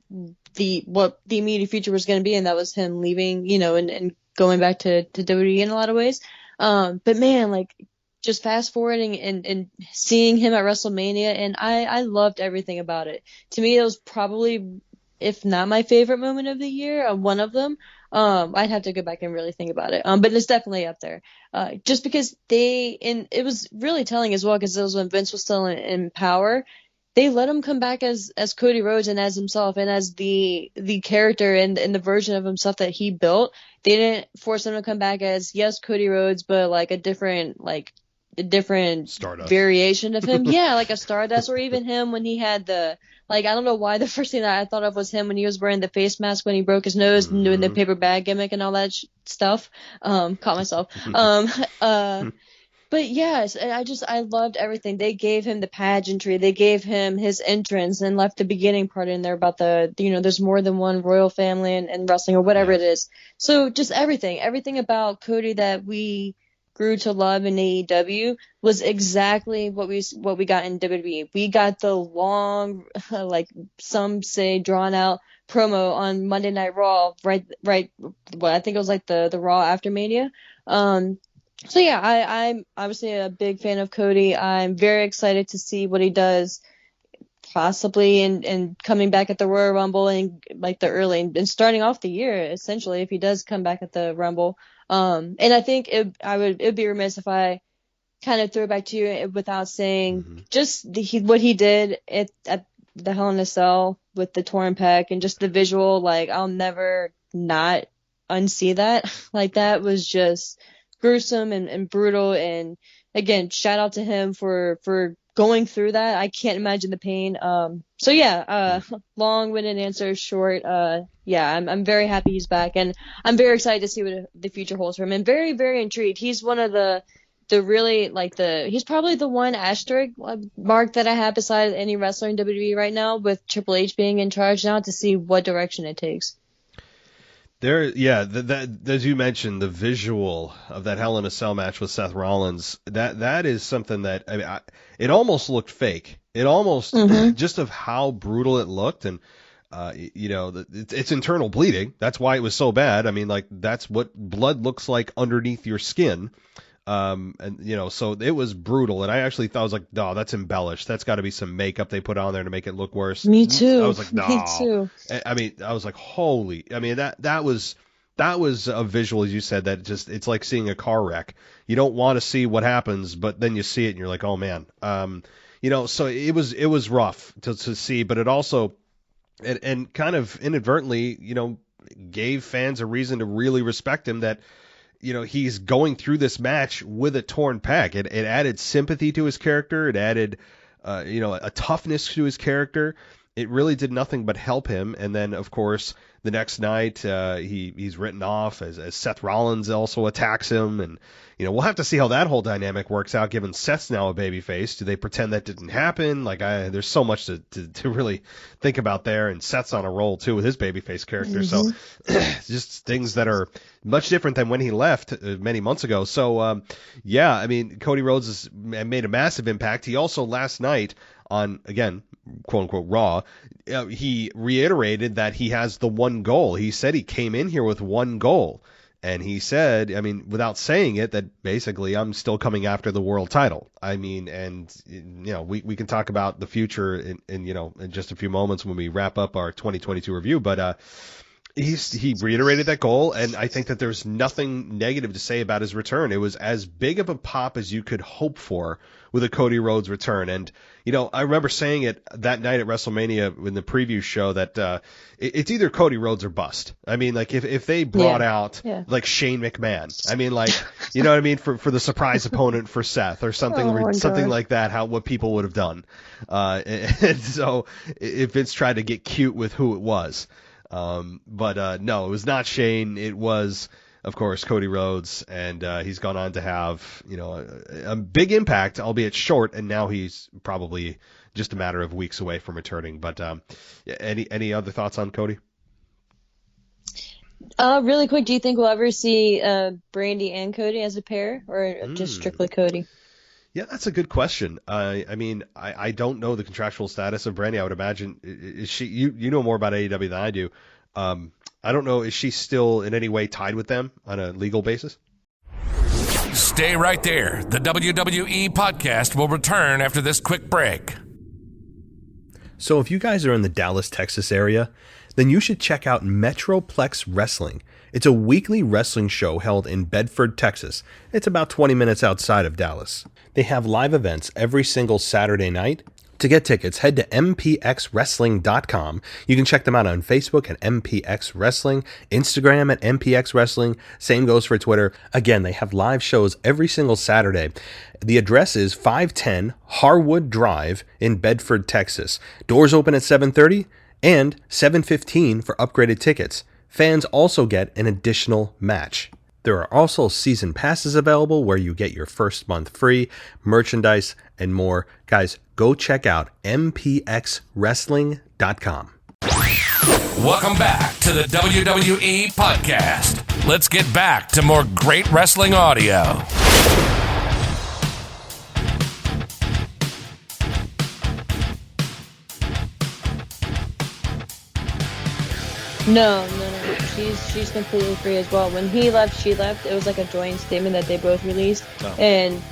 the immediate future was going to be, and that was him leaving, and going back to WWE in a lot of ways. But man, like, just fast forwarding and seeing him at WrestleMania, and I loved everything about it. To me, it was probably, if not my favorite moment of the year, one of them. I'd have to go back and really think about it. But it's definitely up there. Just because it was really telling as well, because it was when Vince was still in power. They let him come back as Cody Rhodes and as himself and as the character and the version of himself that he built. They didn't force him to come back as, yes, Cody Rhodes, but like a different Stardust variation of him. Yeah, like a Stardust, or even him when he had I don't know why the first thing that I thought of was him when he was wearing the face mask when he broke his nose and doing the paper bag gimmick and all that stuff. Caught myself. But yes, I loved everything. They gave him the pageantry. They gave him his entrance and left the beginning part in there about there's more than one royal family and wrestling or whatever it is. So just everything about Cody that we grew to love in AEW was exactly what we got in WWE. We got the long, like some say drawn out promo on Monday Night Raw, right. Well, I think it was like the Raw after Mania. So yeah, I'm obviously a big fan of Cody. I'm very excited to see what he does, possibly in coming back at the Royal Rumble and like the early and starting off the year essentially if he does come back at the Rumble. And I think it'd be remiss if I kind of throw it back to you without saying just what he did at the Hell in a Cell with the torn pec and just the visual. Like, I'll never not unsee that. Like, that was just gruesome and brutal, and again, shout out to him for going through that. I can't imagine the pain. So yeah, long-winded answer short. Yeah, I'm very happy he's back, and I'm very excited to see what the future holds for him, and very, very intrigued. He's one of the really, like, he's probably the one asterisk mark that I have beside any wrestler in WWE right now, with Triple H being in charge now, to see what direction it takes. That as you mentioned, the visual of that Hell in a Cell match with Seth Rollins, that is something that it almost looked fake. It almost just of how brutal it looked, and it's internal bleeding. That's why it was so bad. I mean, like, that's what blood looks like underneath your skin. So it was brutal, and I actually thought, I was like, no, that's embellished. That's got to be some makeup they put on there to make it look worse. Me too. I was like, no. Me too. I mean, I was like, holy. I mean, that was a visual, as you said, that just, it's like seeing a car wreck. You don't want to see what happens, but then you see it and you're like, oh man. So it was rough to see, but it also, and kind of inadvertently, gave fans a reason to really respect him, that he's going through this match with a torn pec. It added sympathy to his character. It added, a toughness to his character. It really did nothing but help him. And then, of course, the next night, he's written off as Seth Rollins also attacks him. And, we'll have to see how that whole dynamic works out, given Seth's now a babyface. Do they pretend that didn't happen? Like, there's so much to really think about there. And Seth's on a roll, too, with his babyface character. So just things that are much different than when he left many months ago. So, I mean, Cody Rhodes has made a massive impact. He also, last night on, again, quote-unquote Raw, he reiterated that he has the one goal. He said he came in here with one goal. And he said, I mean, without saying it, that basically I'm still coming after the world title. I mean, and, we can talk about the future in just a few moments when we wrap up our 2022 review. But, He reiterated that goal, and I think that there's nothing negative to say about his return. It was as big of a pop as you could hope for with a Cody Rhodes return. And, I remember saying it that night at WrestleMania in the preview show that it's either Cody Rhodes or bust. I mean, like, if they brought out, like, Shane McMahon, I mean, like, you know what I mean, for the surprise opponent for Seth or something like that, what people would have done. And so if Vince tried to get cute with who it was. But no, it was not Shane. It was, of course, Cody Rhodes, and he's gone on to have, a big impact, albeit short, and now he's probably just a matter of weeks away from returning. But any other thoughts on Cody? Really quick, do you think we'll ever see Brandy and Cody as a pair, or just strictly Cody? Yeah, that's a good question. I mean, I don't know the contractual status of Brandy. I would imagine is she. You know more about AEW than I do. I don't know. Is she still in any way tied with them on a legal basis? Stay right there. The WWE Podcast will return after this quick break. So if you guys are in the Dallas, Texas area, then you should check out Metroplex Wrestling. It's a weekly wrestling show held in Bedford, Texas. It's about 20 minutes outside of Dallas. They have live events every single Saturday night. To get tickets, head to mpxwrestling.com. You can check them out on Facebook at MPX Wrestling, Instagram at MPX Wrestling. Same goes for Twitter. Again, they have live shows every single Saturday. The address is 510 Harwood Drive in Bedford, Texas. Doors open at 7:30 and 7:15 for upgraded tickets. Fans also get an additional match. There are also season passes available where you get your first month free, merchandise, and more. Guys, go check out mpxwrestling.com. Welcome back to the WWE Podcast. Let's get back to more great wrestling audio. No. She's completely free as well. When he left, she left. It was like a joint statement that they both released. Oh. And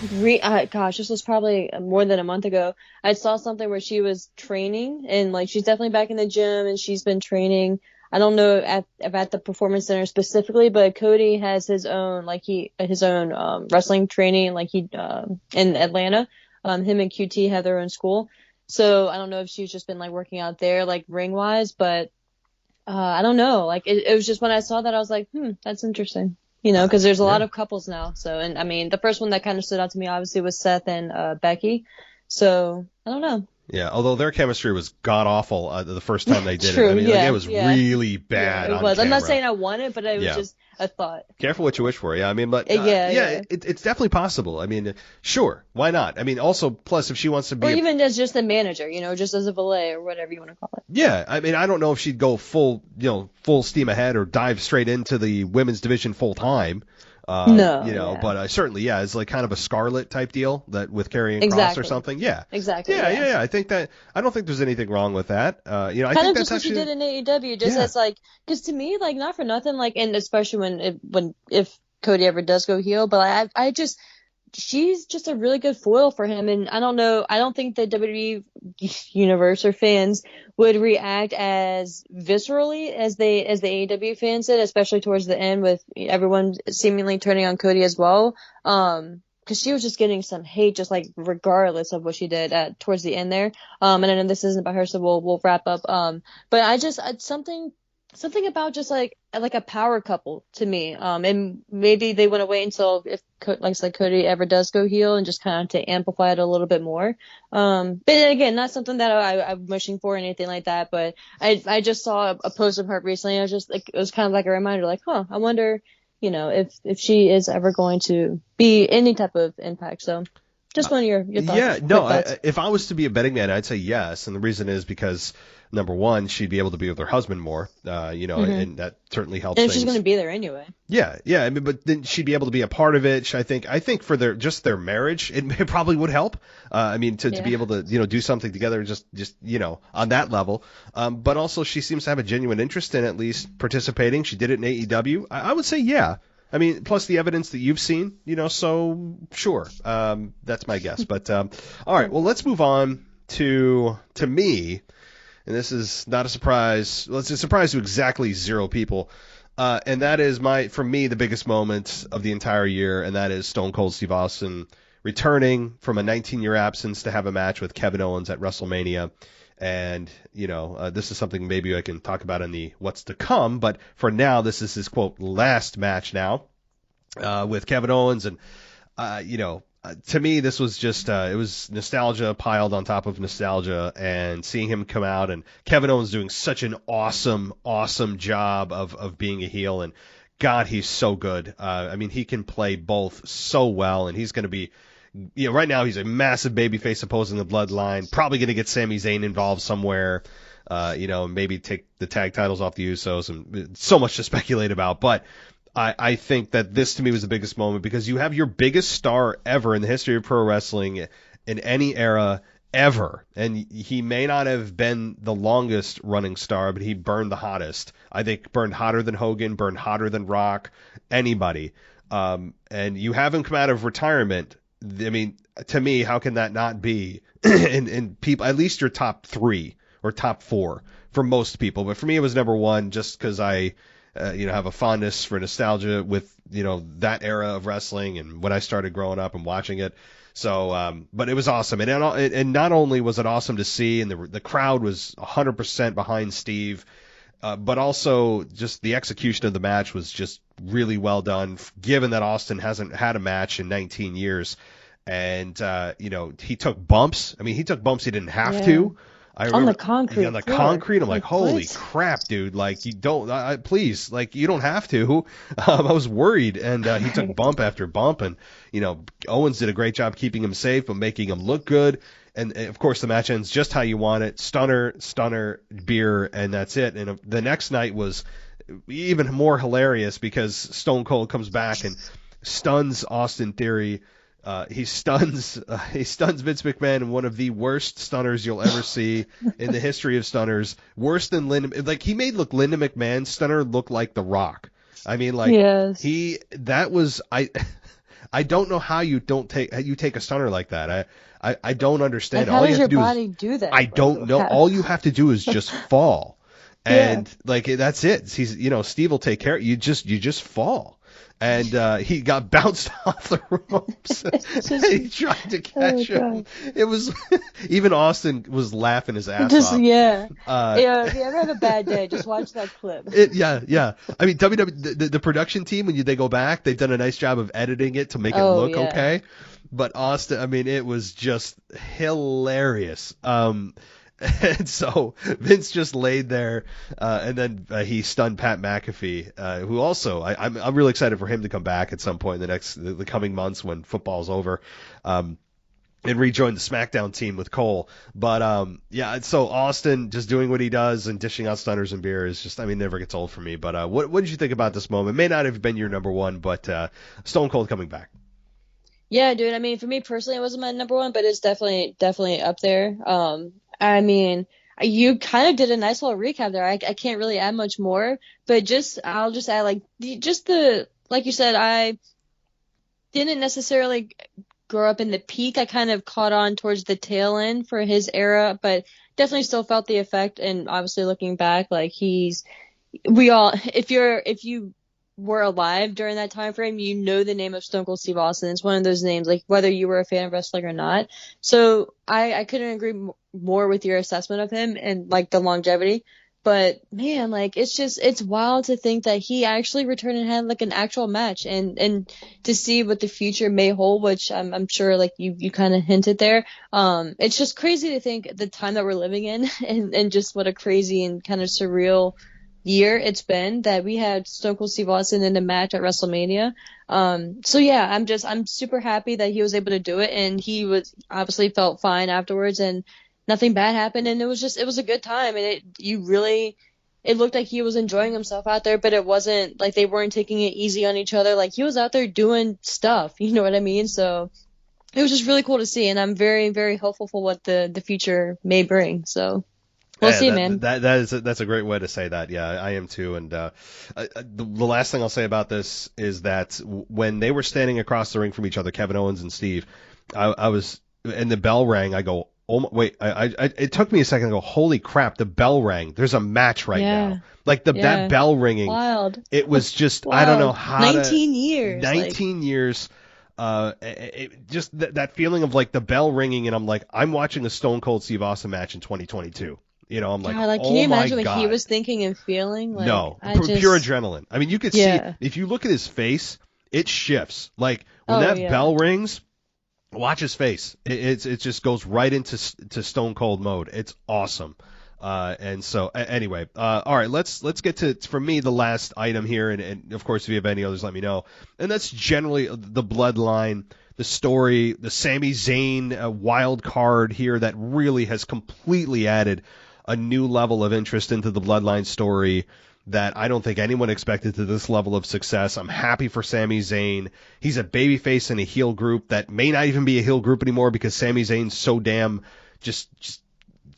this was probably more than a month ago. I saw something where she was training, and like she's definitely back in the gym, and she's been training. I don't know at the Performance Center specifically, but Cody has his own wrestling training, like he in Atlanta. Him and QT have their own school. So I don't know if she's just been like working out there, like ring wise, but. I don't know. Like it was just when I saw that I was like, that's interesting. Because there's a lot of couples now. So, and I mean, the first one that kind of stood out to me obviously was Seth and Becky. So I don't know. Yeah, although their chemistry was god awful the first time they did it. I mean, it was really bad. Yeah, it was. On I'm not camera. saying I want it, but it was just a thought. Careful what you wish for. Yeah, I mean, but it's definitely possible. I mean, sure, why not? I mean, also, plus if she wants to be, or even as just a manager, just as a valet or whatever you want to call it. Yeah, I mean, I don't know if she'd go full steam ahead or dive straight into the women's division full time. But certainly, it's like kind of a Scarlet type deal that with Karrion Kross or something. Yeah, exactly. Yeah. I think that I don't think there's anything wrong with that. I think that's just what she did in AEW. Just as like, because to me, like not for nothing, like, and especially if Cody ever does go heel, but she's just a really good foil for him, and I don't think the WWE universe or fans would react as viscerally as the AEW fans did, especially towards the end with everyone seemingly turning on Cody as well. Because she was just getting some hate, just like regardless of what she did towards the end there. And I know this isn't about her, so we'll wrap up. But something about just like a power couple to me. And maybe they want to wait until if Cody ever does go heel and just kind of to amplify it a little bit more. But again, not something that I'm wishing for or anything like that. But I just saw a post of her recently. I was just like, it was kind of like a reminder, like, I wonder, if she is ever going to be any type of impact. So just one of your thoughts. Yeah, no, if I was to be a betting man, I'd say yes. And the reason is because, number one, she'd be able to be with her husband more, and that certainly helps and things. She's going to be there anyway. Yeah. I mean, but then she'd be able to be a part of it. I think for their marriage, it probably would help. To be able to, do something together, just on that level. But also she seems to have a genuine interest in at least participating. She did it in AEW. I would say, yeah. I mean, plus the evidence that you've seen, so sure. That's my guess. But, all right, well, let's move on to me. and this is not a surprise. Well, it's a surprise to exactly 0 people. And that is for me, the biggest moment of the entire year, and that is Stone Cold Steve Austin returning from a 19-year absence to have a match with Kevin Owens at WrestleMania. And, this is something maybe I can talk about in the what's to come, but for now, this is his, quote, last match now with Kevin Owens. And, to me, this was just, it was nostalgia piled on top of nostalgia, and seeing him come out and Kevin Owens doing such an awesome, awesome job of being a heel. And God, he's so good. He can play both so well, and he's going to be, right now he's a massive babyface opposing the Bloodline, probably going to get Sami Zayn involved somewhere, maybe take the tag titles off the Usos, and so much to speculate about. But I think that this, to me, was the biggest moment, because you have your biggest star ever in the history of pro wrestling in any era ever. And he may not have been the longest running star, but he burned the hottest. I think burned hotter than Hogan, burned hotter than Rock, anybody. And you have him come out of retirement. To me, how can that not be in people, at least your top 3 or top 4 for most people? But for me, it was number 1, just because I have a fondness for nostalgia with, that era of wrestling and when I started growing up and watching it. So, but it was awesome. And not only was it awesome to see, and the crowd was 100% behind Steve, but also just the execution of the match was just really well done, given that Austin hasn't had a match in 19 years. And, he took bumps. He took bumps he didn't have to. I remember, on the concrete. On the concrete, I'm like, holy crap, dude! Like, you don't, please, like, you don't have to. I was worried, and he took bump after bump, and Owens did a great job keeping him safe, but making him look good. And of course, the match ends just how you want it: stunner, beer, and that's it. And the next night was even more hilarious, because Stone Cold comes back and stuns Austin Theory. He stuns Vince McMahon in one of the worst stunners you'll ever see in the history of stunners. Worse than Linda. Like, he made Linda McMahon's stunner look like The Rock. Yes. I don't know how you take a stunner like that. I don't understand. How does your body do that? I don't know. All you have to do is just fall. And that's it. Steve will take care of you. You just fall. And he got bounced off the ropes. He tried to catch him. It was even Austin was laughing his ass off. If you ever have a bad day, just watch that clip. WWE, the production team, when they go back, they've done a nice job of editing it to make it look okay. But Austin, it was just hilarious. And so Vince just laid there, and then he stunned Pat McAfee, who also I'm really excited for him to come back at some point in the coming months when football's over, and rejoin the SmackDown team with Cole. But so Austin just doing what he does and dishing out stunners and beer is just, never gets old for me. But what did you think about this moment? May not have been your number 1, but Stone Cold coming back. Yeah, dude. For me personally, it wasn't my number 1, but it's definitely up there. You kind of did a nice little recap there. I can't really add much more, but I'll just add, like you said, I didn't necessarily grow up in the peak. I kind of caught on towards the tail end for his era, but definitely still felt the effect. And obviously looking back, like if you were alive during that time frame, you know the name of Stone Cold Steve Austin. It's one of those names, like, whether you were a fan of wrestling or not. So I couldn't agree more with your assessment of him and, like, the longevity. But man, like, it's wild to think that he actually returned and had, like, an actual match, and to see what the future may hold, which I'm sure, like, you kind of hinted there. It's just crazy to think the time that we're living in, and just what a crazy and kind of surreal year it's been that we had Stone Cold Steve Austin in a match at WrestleMania. So yeah, I'm super happy that he was able to do it, and he was obviously felt fine afterwards, and nothing bad happened, and it was a good time, and it looked like he was enjoying himself out there, but it wasn't like they weren't taking it easy on each other. Like, he was out there doing stuff, you know what I mean? So it was just really cool to see, and I'm very, very hopeful for what the future may bring. So we'll see, man. That's a great way to say that. Yeah, I am too. And the last thing I'll say about this is that when they were standing across the ring from each other, Kevin Owens and Steve, I was, and the bell rang, I go, oh my, wait, it took me a second to go, holy crap, the bell rang. There's a match right now. Like that bell ringing. Wild. It was just, Wild. I don't know how 19 years. 19 years. Just that feeling of like the bell ringing, and I'm like, I'm watching a Stone Cold Steve Austin match in 2022. You know, I'm like, God, oh can you imagine my what God. he was thinking and feeling? Like, No, pure adrenaline. I mean, you could see, if you look at his face, it shifts. Like when bell rings, watch his face. It just goes right into Stone Cold mode. It's awesome. And so anyway, all right, let's get to, for me, the last item here, and of course if you have any others, let me know. And that's generally the bloodline, the story, the Sami Zayn wild card here that really has completely added a new level of interest into the bloodline story that I don't think anyone expected to this level of success. I'm happy for Sami Zayn. He's a babyface in a heel group that may not even be a heel group anymore because Sami Zayn's so damn just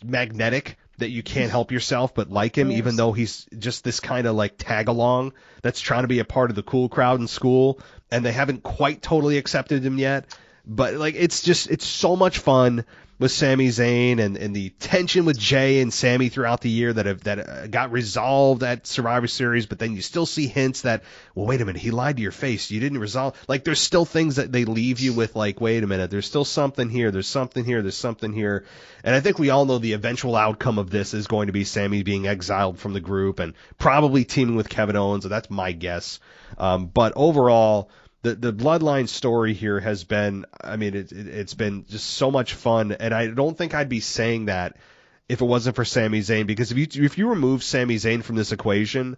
magnetic that you can't help yourself but like him, even though he's just this kind of like tag along that's trying to be a part of the cool crowd in school, and they haven't quite totally accepted him yet. But like it's so much fun with Sami Zayn, and the tension with Jay and Sami throughout the year that got resolved at Survivor Series, but then you still see hints that, well, wait a minute, he lied to your face, you didn't resolve. Like there's still things that they leave you with, like, wait a minute, there's still something here, there's something here, there's something here. And I think we all know the eventual outcome of this is going to be Sami being exiled from the group and probably teaming with Kevin Owens. So that's my guess. But overall, the bloodline story here has been, I mean, it's been just so much fun, and I don't think I'd be saying that if it wasn't for Sami Zayn, because if you remove Sami Zayn from this equation,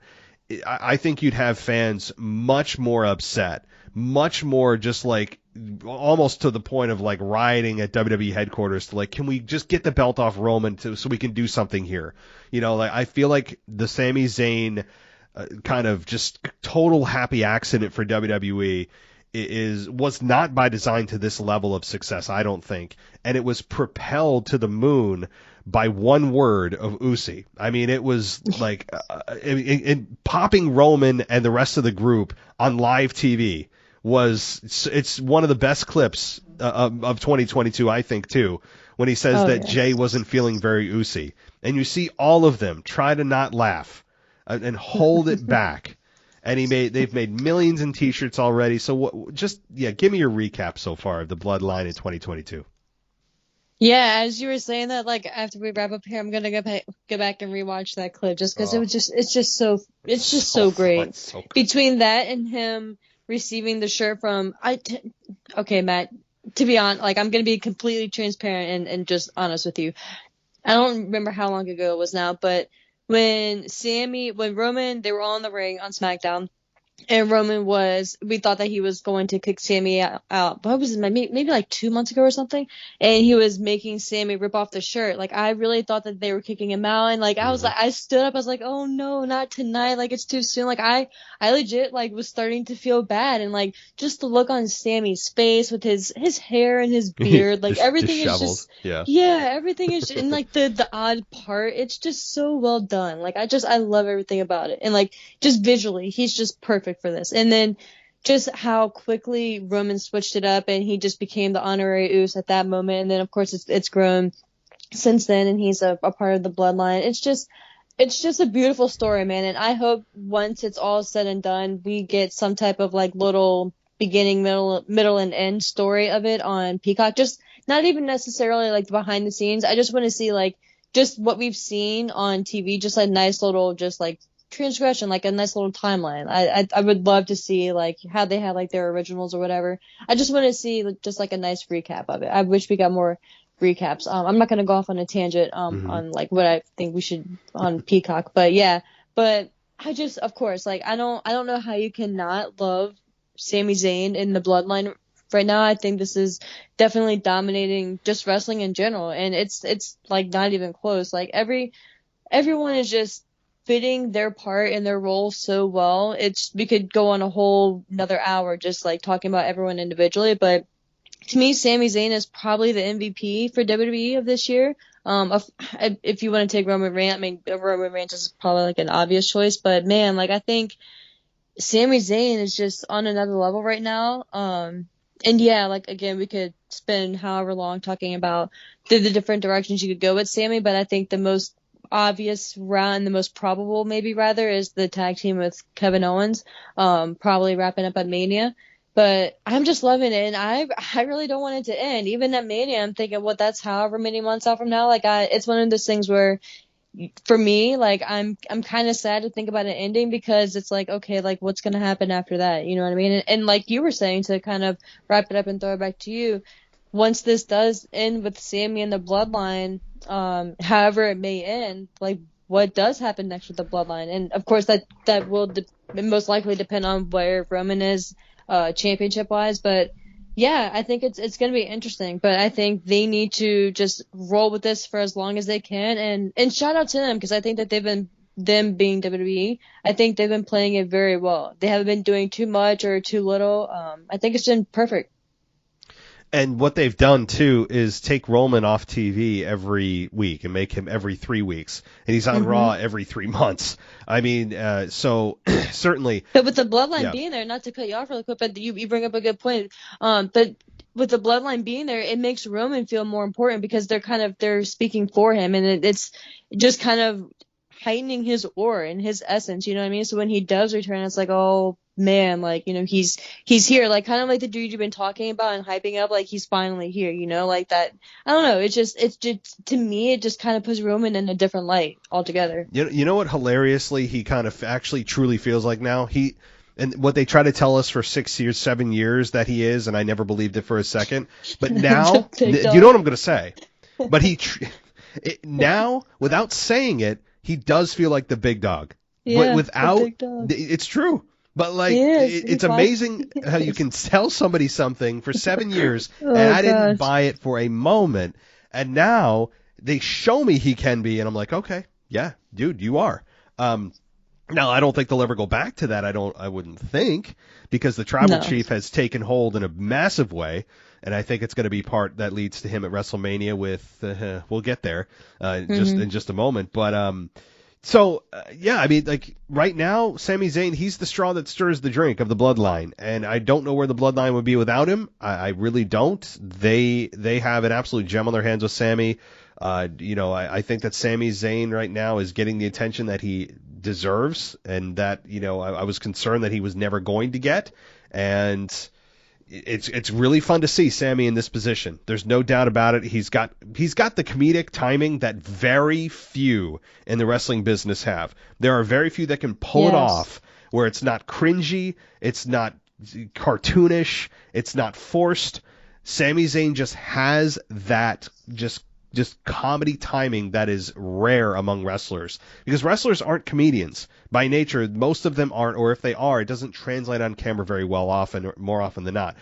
I think you'd have fans much more upset, much more just like almost to the point of like rioting at WWE headquarters to like, can we just get the belt off Roman so we can do something here? You know, like I feel like the Sami Zayn kind of just total happy accident for WWE was not by design to this level of success, I don't think. And it was propelled to the moon by one word of Usi. I mean, it was like popping Roman and the rest of the group on live TV it's one of the best clips of 2022, I think, too, when he says that Jay wasn't feeling very Usi. And you see all of them try to not laugh and hold it back. And they've made millions in T-shirts already. So give me your recap so far of the Bloodline in 2022. Yeah, as you were saying that, like after we wrap up here, I'm gonna go back and rewatch that clip just because it's just so great. So between that and him receiving the shirt from okay, Matt. To be honest, like I'm gonna be completely transparent and just honest with you. I don't remember how long ago it was now, but when Roman, they were all in the ring on SmackDown, and we thought that he was going to kick Sami out. What was it, maybe like 2 months ago or something? And he was making Sami rip off the shirt. Like, I really thought that they were kicking him out. And like, I was like, I stood up. I was like, oh no, not tonight. Like, it's too soon. Like, I legit like was starting to feel bad. And like, just the look on Sami's face with his hair and his beard, like everything is just, everything is, and like the odd part, it's just so well done. Like, I love everything about it. And like, just visually, he's just perfect for this. And then just how quickly Roman switched it up and he just became the honorary Uso at that moment. And then of course it's grown since then, and he's a part of the bloodline. It's just a beautiful story, man. And I hope once it's all said and done, we get some type of like little beginning, middle and end story of it on Peacock. Just not even necessarily like behind the scenes. I just want to see like just what we've seen on TV, just a nice little just like transgression, like a nice little timeline. I would love to see like how they had like their originals or whatever. I just want to see just like a nice recap of it. I wish we got more recaps. I'm not gonna go off on a tangent on like what I think we should on Peacock, but I just, of course, like I don't know how you cannot love Sami Zayn in the bloodline right now. I think this is definitely dominating just wrestling in general, and it's like not even close. Like everyone is just fitting their part and their role so well. We could go on a whole another hour just like talking about everyone individually, but to me, Sami Zayn is probably the MVP for WWE of this year. If you want to take Roman Reigns, I mean, Roman Reigns is probably like an obvious choice, but man, like I think Sami Zayn is just on another level right now. yeah, like again, we could spend however long talking about the different directions you could go with Sammy, but I think the most obvious route and the most probable, maybe rather, is the tag team with Kevin Owens, probably wrapping up at Mania. But I'm just loving it, and I really don't want it to end. Even at Mania, I'm thinking, well, that's however many months out from now. Like, it's one of those things where, for me, like, I'm kind of sad to think about it ending, because it's like, okay, like, what's gonna happen after that? You know what I mean? And like you were saying, to kind of wrap it up and throw it back to you, once this does end with Sammy and the Bloodline, however it may end, like, what does happen next with the Bloodline? And of course, that will most likely depend on where Roman is, championship wise. But yeah, I think it's going to be interesting. But I think they need to just roll with this for as long as they can. And shout out to them, because I think that them being WWE, I think they've been playing it very well. They haven't been doing too much or too little. I think it's been perfect. And what they've done, too, is take Roman off TV every week and make him every 3 weeks. And he's on Raw every 3 months. I mean, so certainly. But with the Bloodline being there, not to cut you off really quick, but you bring up a good point. But with the Bloodline being there, it makes Roman feel more important, because they're speaking for him. And it's just kind of heightening his aura and his essence, you know what I mean? So when he does return, it's like, oh, man, like, you know, he's here, like, kind of like the dude you've been talking about and hyping up, like, he's finally here, you know, like that. I don't know, it's just to me, it just kind of puts Roman in a different light altogether. You know what hilariously he kind of actually truly feels like now? And what they try to tell us for 6 years, 7 years that he is, and I never believed it for a second, but now, you know what I'm going to say, but now, without saying it, he does feel like the big dog. Yeah, but without, the big dog. It's true. But like, it's amazing how you can tell somebody something for 7 years, and I didn't buy it for a moment, and now they show me he can be, and I'm like, okay, yeah, dude, you are. Now I don't think they'll ever go back to that. I wouldn't think, because the tribal chief has taken hold in a massive way, and I think it's going to be part that leads to him at WrestleMania. We'll get there in just a moment, but So, I mean, like, right now, Sami Zayn, he's the straw that stirs the drink of the Bloodline, and I don't know where the Bloodline would be without him. I really don't. They have an absolute gem on their hands with Sami. I think that Sami Zayn right now is getting the attention that he deserves, and that, I was concerned that he was never going to get, and it's really fun to see Sami in this position. There's no doubt about it. He's got the comedic timing that very few in the wrestling business have. There are very few that can pull it off, where it's not cringy, it's not cartoonish, it's not forced. Sami Zayn just has that just comedy timing that is rare among wrestlers, because wrestlers aren't comedians by nature. Most of them aren't, or if they are, it doesn't translate on camera very well, more often than not.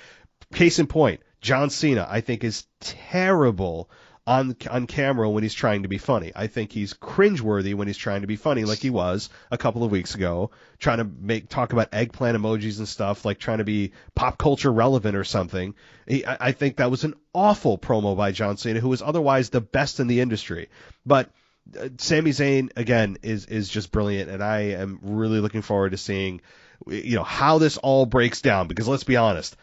Case in point, John Cena, I think, is terrible on camera when he's trying to be funny. I think he's cringeworthy when he's trying to be funny, like he was a couple of weeks ago, trying to talk about eggplant emojis and stuff, like trying to be pop culture relevant or something. I think that was an awful promo by John Cena, who is otherwise the best in the industry. But Sami Zayn, again, is just brilliant, and I am really looking forward to seeing, how this all breaks down, because let's be honest,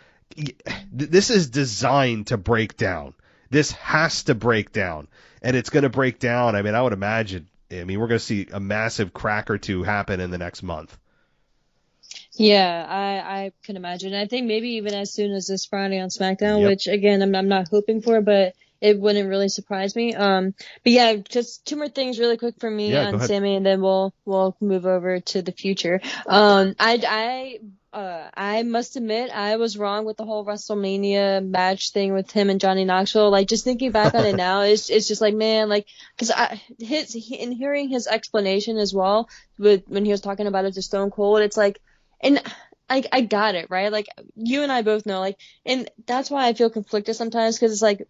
this is designed to break down. This has to break down, and it's going to break down. I mean, I would imagine. We're going to see a massive crack or two happen in the next month. Yeah, I can imagine. I think maybe even as soon as this Friday on SmackDown, which again I'm not hoping for, but it wouldn't really surprise me. But yeah, just two more things really quick for me on Sami, and then we'll move over to the future. I must admit, I was wrong with the whole WrestleMania match thing with him and Johnny Knoxville. Like, just thinking back on it now, it's just like, man, like, because in hearing his explanation as well, when he was talking about it to Stone Cold, it's like, and I got it, right? Like, you and I both know, like, and that's why I feel conflicted sometimes, because it's like,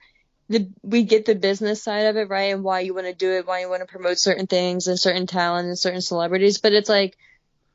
we get the business side of it, right? And why you want to do it, why you want to promote certain things and certain talent and certain celebrities, but it's like,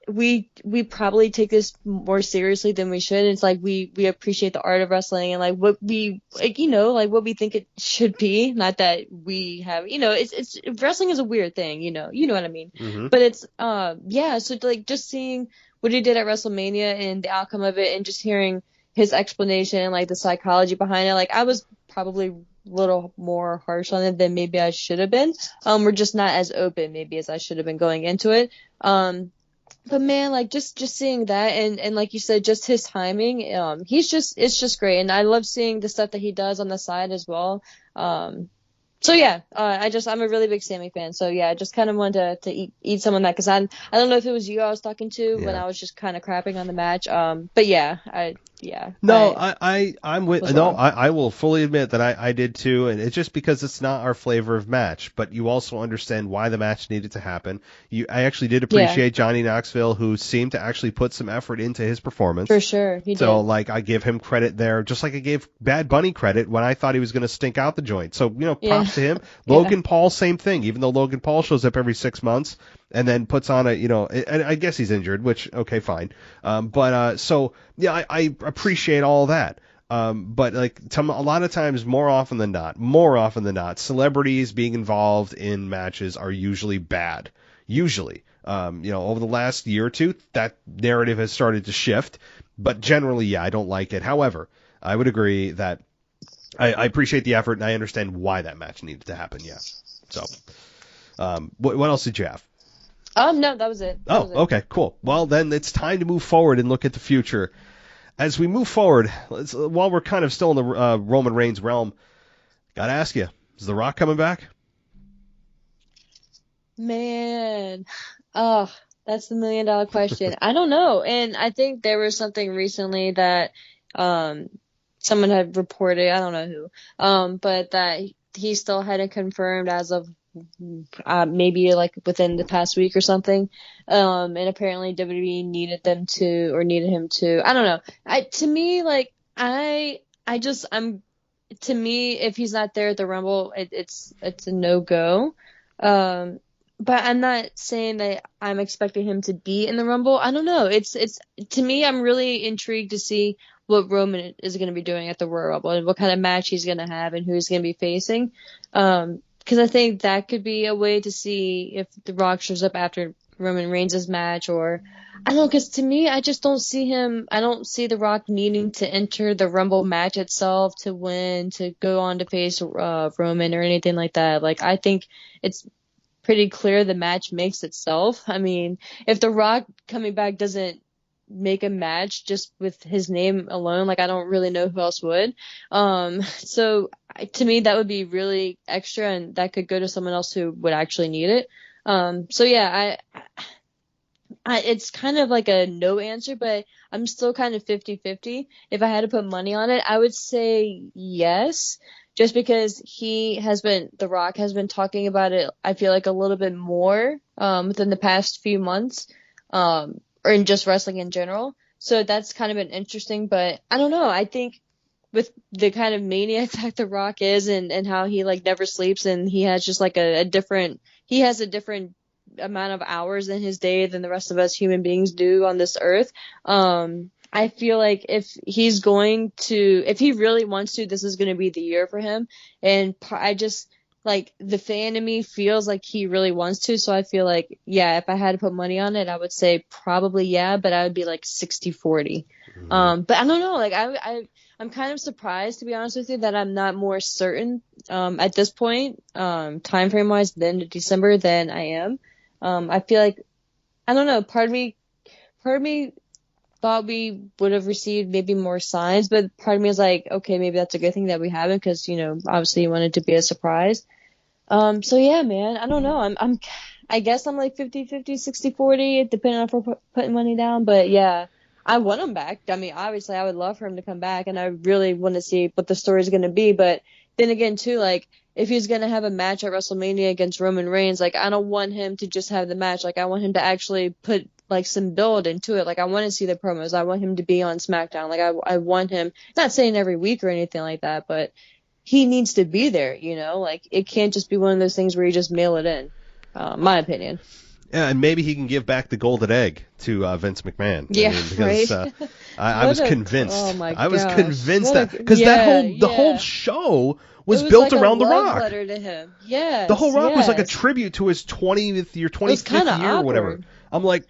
we probably take this more seriously than we should. It's like we appreciate the art of wrestling and like what we what we think it should be. Not that we have, it's wrestling is a weird thing, you know what I mean. Mm-hmm. But it's so like just seeing what he did at WrestleMania and the outcome of it, and just hearing his explanation and like the psychology behind it. Like I was probably a little more harsh on it than maybe I should have been. We're just not as open maybe as I should have been going into it. But man, like just seeing that and like you said, just his timing, it's just great. And I love seeing the stuff that he does on the side as well. So yeah, I'm a really big Sammy fan. So yeah, I just kind of wanted to eat some of that because I don't know if it was you I was talking to when I was just kind of crapping on the match. But yeah, I'm with I will fully admit that I did too, and it's just because it's not our flavor of match. But you also understand why the match needed to happen. I actually did appreciate Johnny Knoxville, who seemed to actually put some effort into his performance. For sure, he did. So like I give him credit there, just like I gave Bad Bunny credit when I thought he was going to stink out the joint. So props to him. Logan Paul, same thing. Even though Logan Paul shows up every 6 months and then puts on and I guess he's injured, which okay, fine. So yeah, I appreciate all that. But like a lot of times, more often than not, celebrities being involved in matches are usually bad. Usually, over the last year or two, that narrative has started to shift. But generally, yeah, I don't like it. However, I would agree that I appreciate the effort and I understand why that match needed to happen. Yeah. So, what else did you have? No, that was it. Okay, cool. Well, then it's time to move forward and look at the future. As we move forward, while we're kind of still in the Roman Reigns realm, gotta ask you, is The Rock coming back? Man, that's the $1 million question. I don't know. And I think there was something recently that someone had reported, I don't know who, but that he still hadn't confirmed as of maybe like within the past week or something. And apparently WWE needed him to, I don't know. To me, if he's not there at the Rumble, it's a no-go. But I'm not saying that I'm expecting him to be in the Rumble. I don't know. It's to me, I'm really intrigued to see what Roman is going to be doing at the Royal Rumble and what kind of match he's going to have and who he's going to be facing. Because I think that could be a way to see if The Rock shows up after Roman Reigns' match, or I don't know. Because to me, I just don't see him. I don't see The Rock needing to enter the Rumble match itself to win, to go on to face Roman or anything like that. Like I think it's pretty clear the match makes itself. I mean, if The Rock coming back doesn't make a match just with his name alone, like I don't really know who else would. So to me, that would be really extra, and that could go to someone else who would actually need it. So yeah, I it's kind of like a no answer, but I'm still kind of 50-50. If I had to put money on it, I would say yes. Just because The Rock has been talking about it, I feel like a little bit more within the past few months, or in just wrestling in general. So that's kind of been interesting, but I don't know. I think with the kind of maniac that The Rock is and how he like never sleeps and he has just like a different amount of hours in his day than the rest of us human beings do on this earth. I feel like if he really wants to, this is going to be the year for him. And I just, like, the fan in me feels like he really wants to. So I feel like, yeah, if I had to put money on it, I would say probably yeah, but I would be like 60-40. Mm-hmm. But I don't know, like I'm kind of surprised, to be honest with you, that I'm not more certain at this point, time frame wise, the end of December than I am. I feel like, I don't know, part of me thought we would have received maybe more signs, but part of me is like, okay, maybe that's a good thing that we haven't, because, obviously you want it to be a surprise. So yeah, man, I don't know. I guess I'm like 50-50, 60-40, depending on if we're putting money down, but yeah, I want him back. I mean, obviously I would love for him to come back, and I really want to see what the story is going to be, but then again too, like, if he's going to have a match at WrestleMania against Roman Reigns, like, I don't want him to just have the match. Like, I want him to actually put like some build into it. Like, I want to see the promos. I want him to be on SmackDown. Like, I want him, not saying every week or anything like that, but he needs to be there, like, it can't just be one of those things where you just mail it in, my opinion. Yeah, and maybe he can give back the golden egg to Vince McMahon. Yeah, because, right. I was convinced. Oh my I was gosh. convinced because the whole show was built like around The love Rock. Letter to him. Yes, the whole Rock was like a tribute to his 25th year or whatever. I'm like,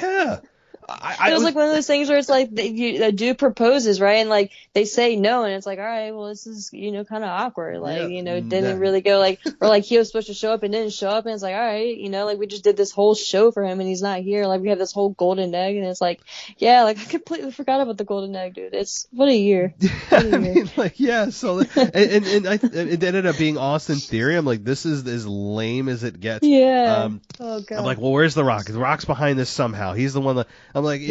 yeah. It was like one of those things where it's like a dude proposes, right? And like they say no, and it's like, all right, well, this is, kind of awkward. Like, didn't really go like, or like he was supposed to show up and didn't show up. And it's like, all right, like we just did this whole show for him and he's not here. Like we have this whole golden egg. And it's like, yeah, like I completely forgot about the golden egg, dude. What a year. What a year. I mean, like, yeah. So, and it ended up being Austin Theory. I'm like, this is as lame as it gets. Yeah. Oh, God. I'm like, well, where's The Rock? The Rock's behind this somehow. He's the one that, I'm like,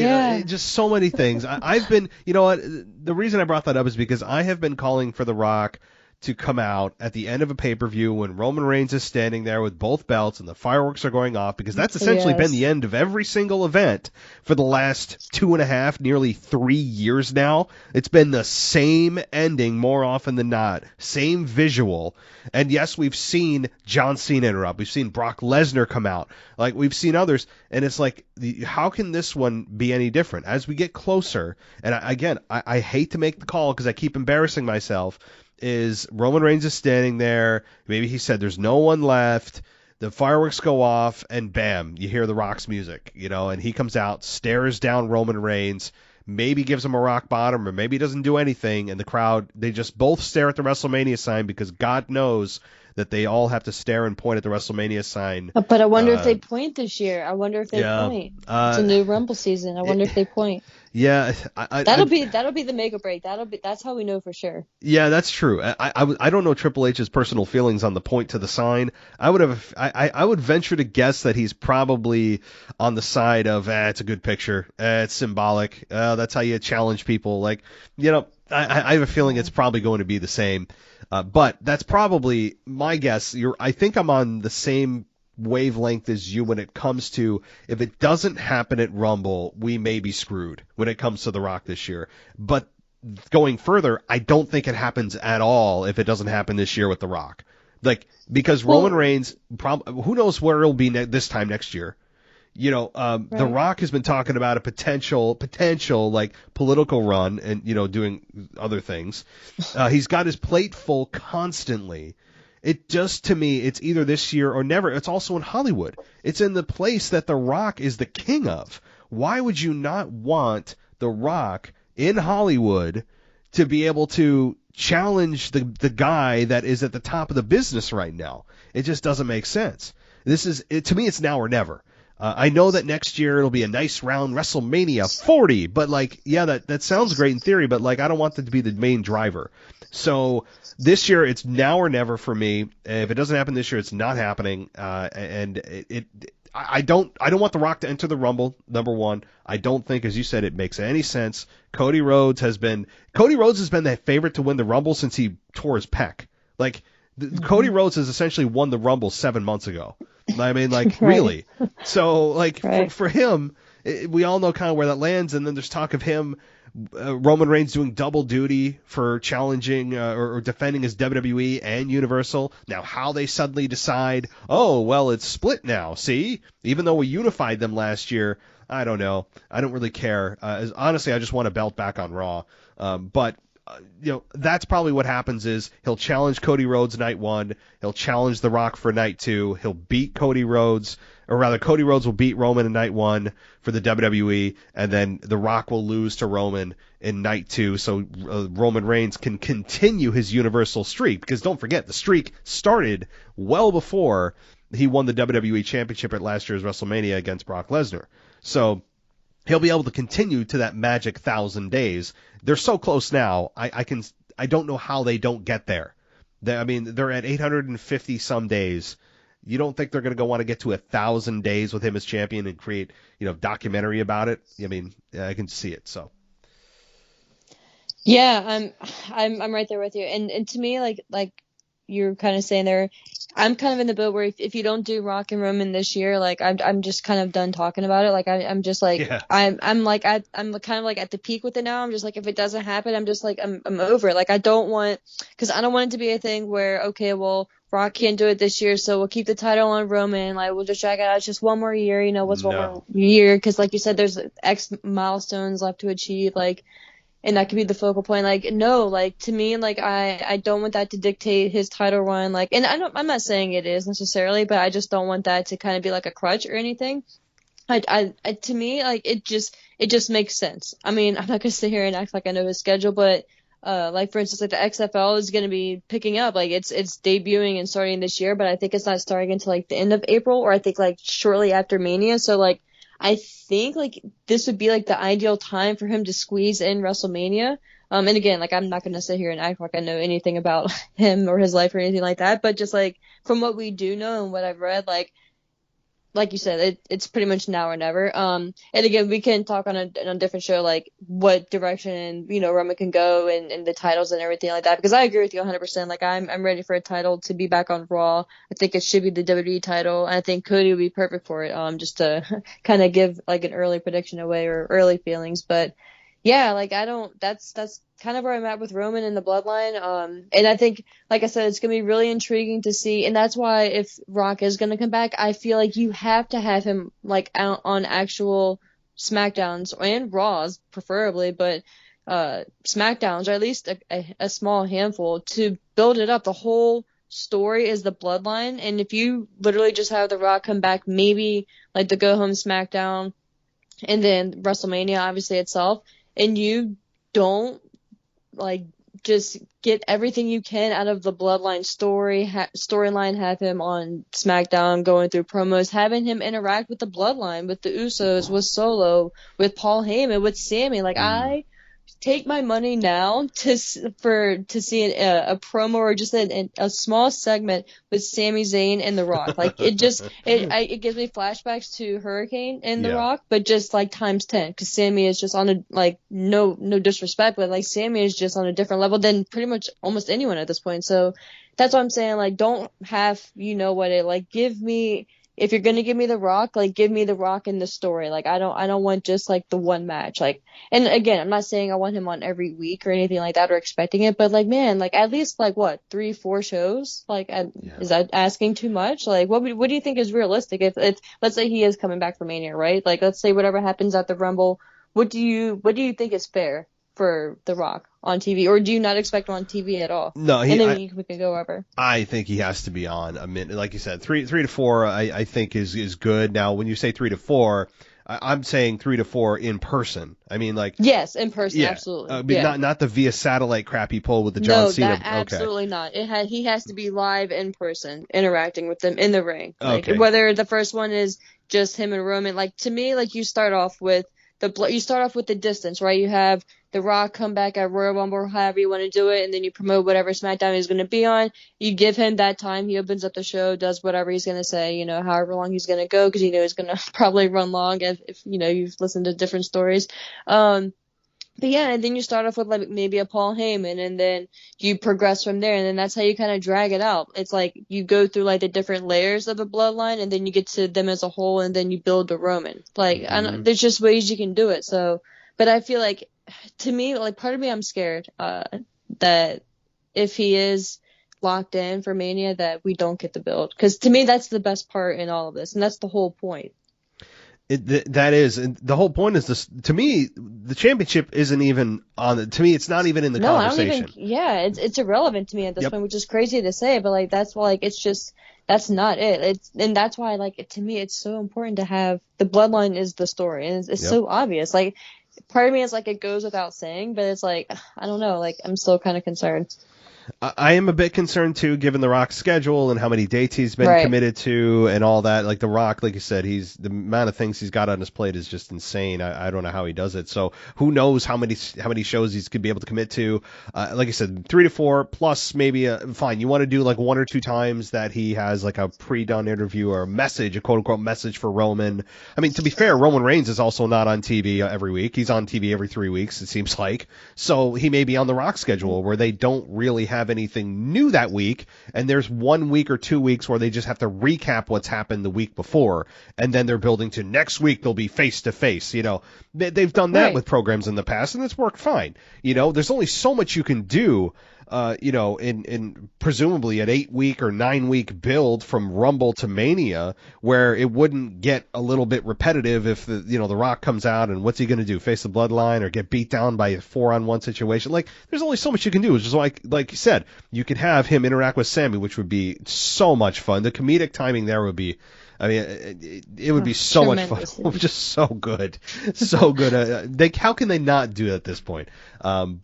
just so many things. I've been, you know what, the reason I brought that up is because I have been calling for The Rock to come out at the end of a pay-per-view when Roman Reigns is standing there with both belts and the fireworks are going off, because that's essentially been the end of every single event for the last 2.5, nearly 3 years now. It's been the same ending more often than not, same visual. And yes, we've seen John Cena interrupt. We've seen Brock Lesnar come out. Like, we've seen others. And it's like, how can this one be any different? As we get closer, and I hate to make the call because I keep embarrassing myself, is Roman Reigns is standing there. Maybe he said there's no one left. The fireworks go off, and bam, you hear The Rock's music, and he comes out, stares down Roman Reigns, maybe gives him a rock bottom, or maybe doesn't do anything, and the crowd, they just both stare at the WrestleMania sign because God knows that they all have to stare and point at the WrestleMania sign. But I wonder if they point this year. I wonder if they point. It's a new Rumble season. I wonder if they point. Yeah, that'll be the make or break. That's how we know for sure. Yeah, that's true. I don't know Triple H's personal feelings on the point to the sign. I would venture to guess that he's probably on the side of it's a good picture, it's symbolic. That's how you challenge people. Like, I have a feeling it's probably going to be the same. But that's probably my guess. I think I'm on the same wavelength as you when it comes to, if it doesn't happen at Rumble, we may be screwed when it comes to The Rock this year. But going further, I don't think it happens at all if it doesn't happen this year with The Rock. Like, because Roman Reigns, who knows where it'll be this time next year. Right. The Rock has been talking about a potential like political run and, doing other things. He's got his plate full constantly. It just, to me, it's either this year or never. It's also in Hollywood. It's in the place that The Rock is the king of. Why would you not want The Rock in Hollywood to be able to challenge the guy that is at the top of the business right now? It just doesn't make sense. To me, it's now or never. I know that next year it'll be a nice round WrestleMania 40, but that sounds great in theory, but I don't want that to be the main driver. So this year it's now or never for me. If it doesn't happen this year, it's not happening. And I don't want The Rock to enter the Rumble. Number one, I don't think, as you said, it makes any sense. Cody Rhodes has been the favorite to win the Rumble since he tore his pec. Cody Rhodes has essentially won the Rumble 7 months ago. I mean, right. Really. So, right. for him, we all know kind of where that lands, and then there's talk of him, Roman Reigns doing double duty for challenging or defending his WWE and Universal. Now, how they suddenly decide, it's split now, see? Even though we unified them last year, I don't know. I don't really care. Honestly, I just want a belt back on Raw. But that's probably what happens is he'll challenge Cody Rhodes night 1. He'll challenge The Rock for night 2. He'll beat Cody Rhodes, or rather Cody Rhodes will beat Roman in night 1 for the WWE, and then The Rock will lose to Roman in night 2, so Roman Reigns can continue his Universal streak, because don't forget, the streak started well before he won the WWE Championship at last year's WrestleMania against Brock Lesnar. So he'll be able to continue to that magic 1,000 days. They're so close now. I don't know how they don't get there. They're at 850 some days. You don't think they're going to want to get to 1,000 days with him as champion and create, documentary about it? I can see it. So. Yeah, I'm right there with you. And to me, like you're kind of saying there, I'm kind of in the boat where if you don't do Rock and Roman this year, I'm just kind of done talking about it. I'm just I'm kind of at the peak with it now. I'm just if it doesn't happen, I'm just I'm over it. I don't want it to be a thing where, okay, well, Rock can't do it this year, so we'll keep the title on Roman. We'll just drag it out. It's just one more year. One more year? Because like you said, there's X milestones left to achieve. And that could be the focal point. To me, I don't want that to dictate his title run. And I'm not saying it is necessarily, but I just don't want that to kind of be like a crutch or anything. To me, like it just makes sense. I mean, I'm not gonna sit here and act like I know his schedule, but like for instance, like the XFL is gonna be picking up. Like it's debuting and starting this year, but I think it's not starting until like the end of April, or I think like shortly after Mania. So like I think like this would be like the ideal time for him to squeeze in WrestleMania. And again, like I'm not gonna sit here and act like I know anything about him or his life or anything like that, but just like from what we do know and what I've read, like you said, it's pretty much now or never. And again, we can talk on a different show, like what direction, Roman can go and the titles and everything like that. Because I agree with you 100%. Like I'm ready for a title to be back on Raw. I think it should be the WWE title. And I think Cody would be perfect for it. Just to kind of give like an early prediction away or early feelings. But yeah, like that's kind of where I'm at with Roman and the bloodline. And I think, like I said, it's going to be really intriguing to see. And that's why if Rock is going to come back, I feel like you have to have him like out on actual SmackDowns and Raws preferably, but SmackDowns, or at least a small handful to build it up. The whole story is the bloodline. And if you literally just have The Rock come back, maybe like the go home SmackDown and then WrestleMania, obviously itself, and you don't like just get everything you can out of the bloodline storyline, have him on SmackDown going through promos, having him interact with the bloodline, with the Usos, with Solo, with Paul Heyman, with Sammy. Like I take my money now to see a promo or just a small segment with Sami Zayn and The Rock. Like it gives me flashbacks to Hurricane and The Rock, but just like times 10, because Sammy is just on a, like, no disrespect, but like Sammy is just on a different level than pretty much almost anyone at this point. So that's what I'm saying. Like, don't have give me. If you're gonna give me The Rock, like give me The Rock in the story. Like I don't want just like the one match. Like, and again, I'm not saying I want him on every week or anything like that or expecting it, but like man, like at least like what 3-4 shows. Like is that asking too much? Like what do you think is realistic? If let's say he is coming back for Mania, right? Like let's say whatever happens at the Rumble, what do you think is fair for The Rock on TV, or do you not expect him on TV at all? No, and then we can go over. I think he has to be on a minute, like you said, 3 to 4. I think is good. Now, when you say 3 to 4, I'm saying 3 to 4 in person. I mean, like yes, in person, absolutely. Not the via satellite crap he pulled with the John Cena. No, absolutely not. He has to be live in person, interacting with them in the ring. Like, whether the first one is just him and Roman, like to me, like you start off with the distance, right? You have The Rock come back at Royal Rumble, however you want to do it, and then you promote whatever SmackDown he's going to be on. You give him that time. He opens up the show, does whatever he's going to say, however long he's going to go, because he's going to probably run long if you've listened to different stories. But yeah, and then you start off with like maybe a Paul Heyman, and then you progress from there, and then that's how you kind of drag it out. It's like you go through like the different layers of the bloodline, and then you get to them as a whole, and then you build the Roman. Like there's just ways you can do it. So, but I feel like, to me, like part of me, I'm scared that if he is locked in for Mania, that we don't get the build, because to me that's the best part in all of this, and that's the whole point. That is, and the whole point is this. To me, the championship isn't even on. To me, it's not even in the conversation. It's irrelevant to me at this point, which is crazy to say, but like that's why, like it's just that's not it. And that's why, like, to me, it's so important to have the bloodline is the story, and it's so obvious. Like, part of me is like it goes without saying, but it's like I don't know. Like I'm still kind of concerned. I am a bit concerned too, given The Rock's schedule and how many dates he's been committed to and all that. Like The Rock, like you said, the amount of things he's got on his plate is just insane. I don't know how he does it. So who knows how many shows he's could be able to commit to. Like I said, 3 to 4 plus maybe fine. You want to do like 1 or 2 times that he has like a pre-done interview or a message, a quote unquote message for Roman. I mean, to be fair, Roman Reigns is also not on TV every week. He's on TV every 3 weeks, it seems like. So he may be on The Rock schedule where they don't really have anything new that week, and there's 1 week or 2 weeks where they just have to recap what's happened the week before, and then they're building to next week they'll be face to face. They've done that with programs in the past, and it's worked fine. There's only so much you can do. In presumably an 8-week or 9-week build from Rumble to Mania, where it wouldn't get a little bit repetitive if The Rock comes out and what's he going to do? Face the bloodline or get beat down by a 4-on-1 situation? Like, there's only so much you can do. It's just like you said, you could have him interact with Sammy, which would be so much fun. The comedic timing there would be I mean, it would be so much fun. Just so good. So good. How can they not do it at this point? Going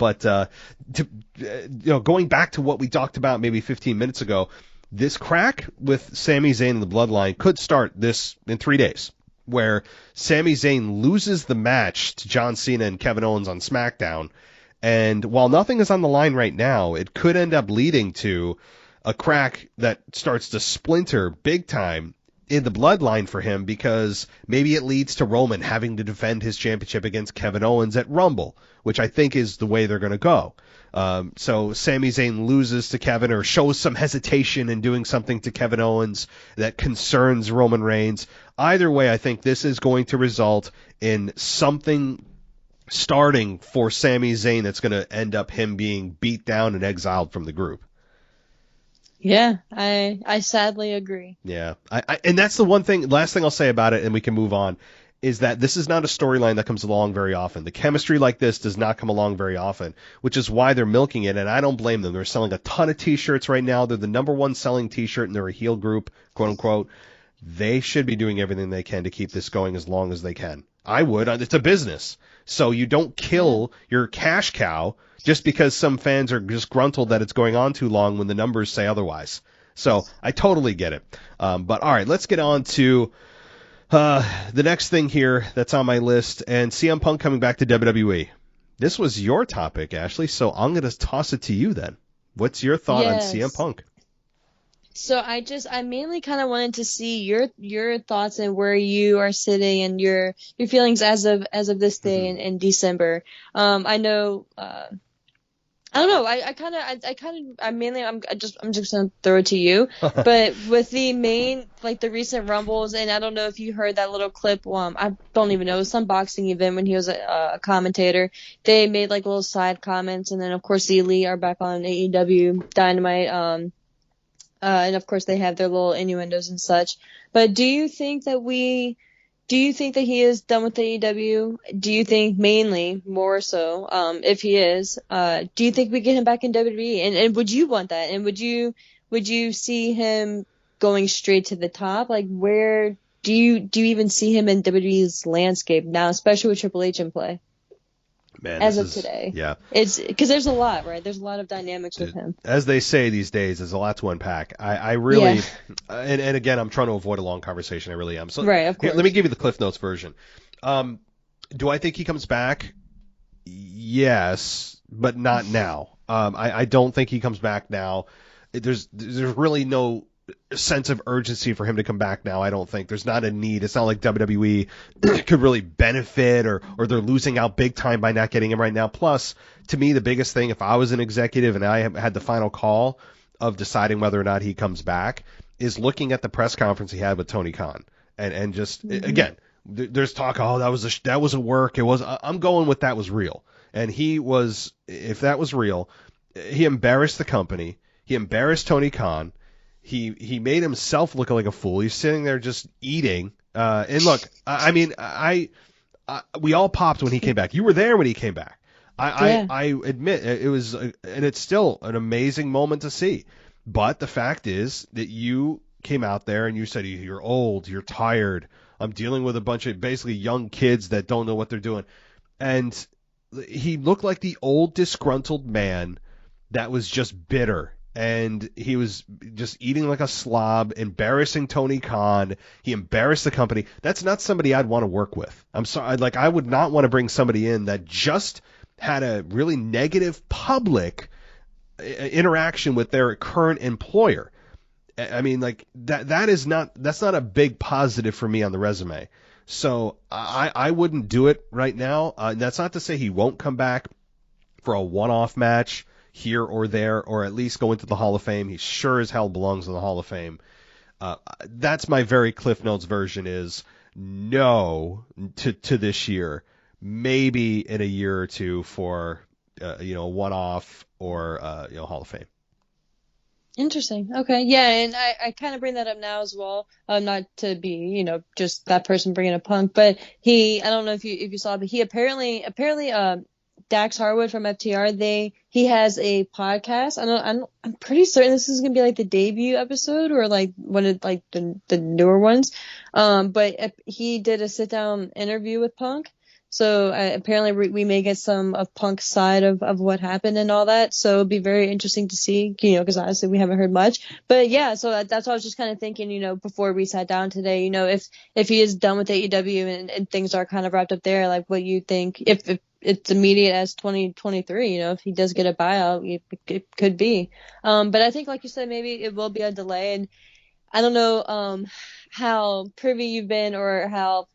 back to what we talked about maybe 15 minutes ago, this crack with Sami Zayn and the Bloodline could start this in 3 days, where Sami Zayn loses the match to John Cena and Kevin Owens on SmackDown. And while nothing is on the line right now, it could end up leading to a crack that starts to splinter big time in the Bloodline for him, because maybe it leads to Roman having to defend his championship against Kevin Owens at Rumble, which I think is the way they're going to go. So Sami Zayn loses to Kevin, or shows some hesitation in doing something to Kevin Owens that concerns Roman Reigns. Either way, I think this is going to result in something starting for Sami Zayn that's going to end up him being beat down and exiled from the group. Yeah, I sadly agree. Yeah, and that's the one thing, last thing I'll say about it, and we can move on, is that this is not a storyline that comes along very often. The chemistry like this does not come along very often, which is why they're milking it, and I don't blame them. They're selling a ton of T-shirts right now. They're the number one selling T-shirt, and they're a heel group, quote unquote. They should be doing everything they can to keep this going as long as they can. I would. It's a business. So you don't kill your cash cow just because some fans are disgruntled that it's going on too long when the numbers say otherwise. So I totally get it. But all right, let's get on to the next thing here that's on my list, and CM Punk coming back to WWE. This was your topic, Ashley, so I'm going to toss it to you then. What's your thought on CM Punk? So I mainly kind of wanted to see your thoughts and where you are sitting and your feelings as of this day in December. I know, I don't know. I'm just gonna throw it to you. But with the recent Rumbles, and I don't know if you heard that little clip. I don't even know. It was some boxing event when he was a commentator. They made like little side comments, and then of course the Elite are back on AEW Dynamite. And of course they have their little innuendos and such. But do you think that he is done with AEW? Do you think mainly, more so, if he is, do you think we get him back in WWE? And would you want that? And would you see him going straight to the top? Like, where do you even see him in WWE's landscape now, especially with Triple H in play? Man, as of today. Yeah. It's because there's a lot, right? There's a lot of dynamics with him. As they say these days, there's a lot to unpack. I really, and again, I'm trying to avoid a long conversation. I really am. So, right, of course. Here, let me give you the Cliff Notes version. Do I think he comes back? Yes, but not now. I don't think he comes back now. There's really no sense of urgency for him to come back now. I don't think there's not a need. It's not like WWE could really benefit or they're losing out big time by not getting him right now. Plus, to me, the biggest thing, if I was an executive and I had the final call of deciding whether or not he comes back, is looking at the press conference he had with Tony Khan and just again, there's talk. Oh, that was a work. It was. I'm going with that was real. And he was. If that was real, he embarrassed the company. He embarrassed Tony Khan. He made himself look like a fool. He's sitting there just eating. And look, I mean, we all popped when he came back. You were there when he came back. I admit it was, and it's still an amazing moment to see. But the fact is that you came out there and you said, you're old, you're tired. I'm dealing with a bunch of basically young kids that don't know what they're doing. And he looked like the old disgruntled man that was just bitter. And he was just eating like a slob, embarrassing Tony Khan. He embarrassed the company. That's not somebody I'd want to work with. I'm sorry. Like, I would not want to bring somebody in that just had a really negative public interaction with their current employer. I mean, like, that's not a big positive for me on the resume. So I wouldn't do it right now. That's not to say he won't come back for a one-off match here or there, or at least go into the Hall of Fame. He sure as hell belongs in the Hall of Fame. That's my very Cliff Notes version, is no to this year. Maybe in a year or two for a one-off or Hall of Fame. Interesting. Okay. Yeah, and I kind of bring that up now as well. Not to be, just that person bringing a Punk, but I don't know if you saw, but he apparently Dax Harwood from FTR, he has a podcast. I'm pretty certain this is gonna be like the debut episode or like one of like the newer ones. But he did a sit down interview with Punk. So apparently we may get some of Punk's side of what happened and all that. So it'll be very interesting to see, because honestly we haven't heard much. But yeah, so that's what I was just kind of thinking, before we sat down today, if he is done with AEW and things are kind of wrapped up there, like what you think, if it's immediate as 2023, if he does get a buyout, it could be. But I think, like you said, maybe it will be a delay. And I don't know how privy you've been or how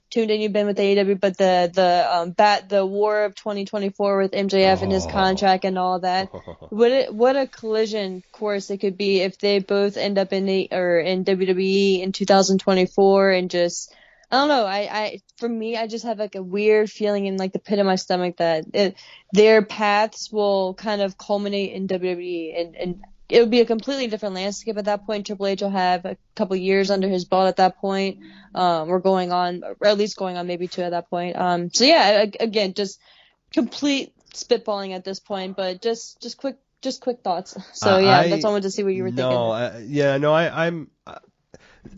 tuned in you've been with AEW, but the war of 2024 with MJF and his contract and all that, what a collision course it could be if they both end up in WWE in 2024 and just, I don't know. For me, I just have like a weird feeling in like the pit of my stomach that their paths will kind of culminate in WWE, and it would be a completely different landscape at that point. Triple H will have a couple years under his belt at that point. We're going on, or at least going on maybe 2 at that point. So yeah, again, just complete spitballing at this point, but just quick thoughts. So yeah, that's all I wanted to see what you were thinking.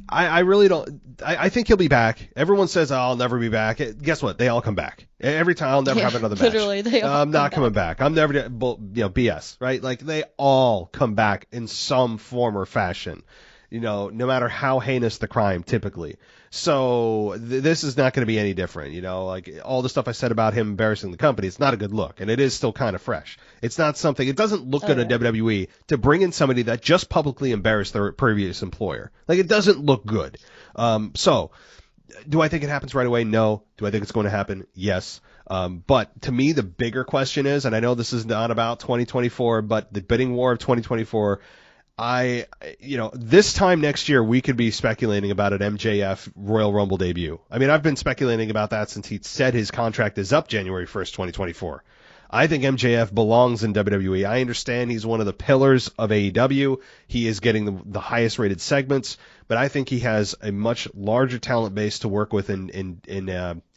I really don't. I think he'll be back. Everyone says I'll never be back. Guess what? They all come back. Every time I'll never have another match. Literally, they all I'm not coming back. I'm never, BS, right? Like they all come back in some form or fashion. No matter how heinous the crime, typically. So this is not going to be any different. Like all the stuff I said about him embarrassing the company, it's not a good look, and it is still kind of fresh. It's not something. It doesn't look good at WWE to bring in somebody that just publicly embarrassed their previous employer. Like it doesn't look good. So do I think it happens right away? No. Do I think it's going to happen? Yes. But to me, the bigger question is, and I know this is not about 2024, but the bidding war of 2024. This time next year, we could be speculating about an MJF Royal Rumble debut. I mean, I've been speculating about that since he said his contract is up January 1st, 2024. I think MJF belongs in WWE. I understand he's one of the pillars of AEW. He is getting the highest rated segments, but I think he has a much larger talent base to work with in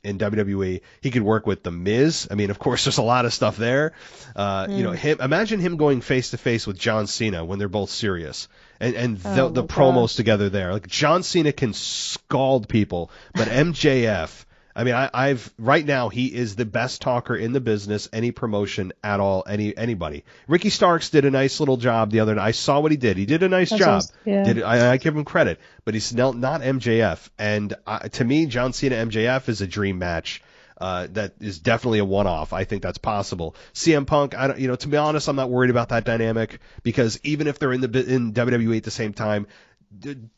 WWE. He could work with The Miz. I mean, of course, there's a lot of stuff there. Imagine him going face to face with John Cena when they're both serious. And the promos together there. Like John Cena can scald people, but MJF, I mean, I've right now he is the best talker in the business, any promotion at all, anybody. Ricky Starks did a nice little job the other night. I saw what he did. He did a nice job. Yeah. I give him credit, but he's not MJF. And to me, John Cena MJF is a dream match. That is definitely a one-off. I think that's possible. CM Punk, to be honest, I'm not worried about that dynamic because even if they're in WWE at the same time,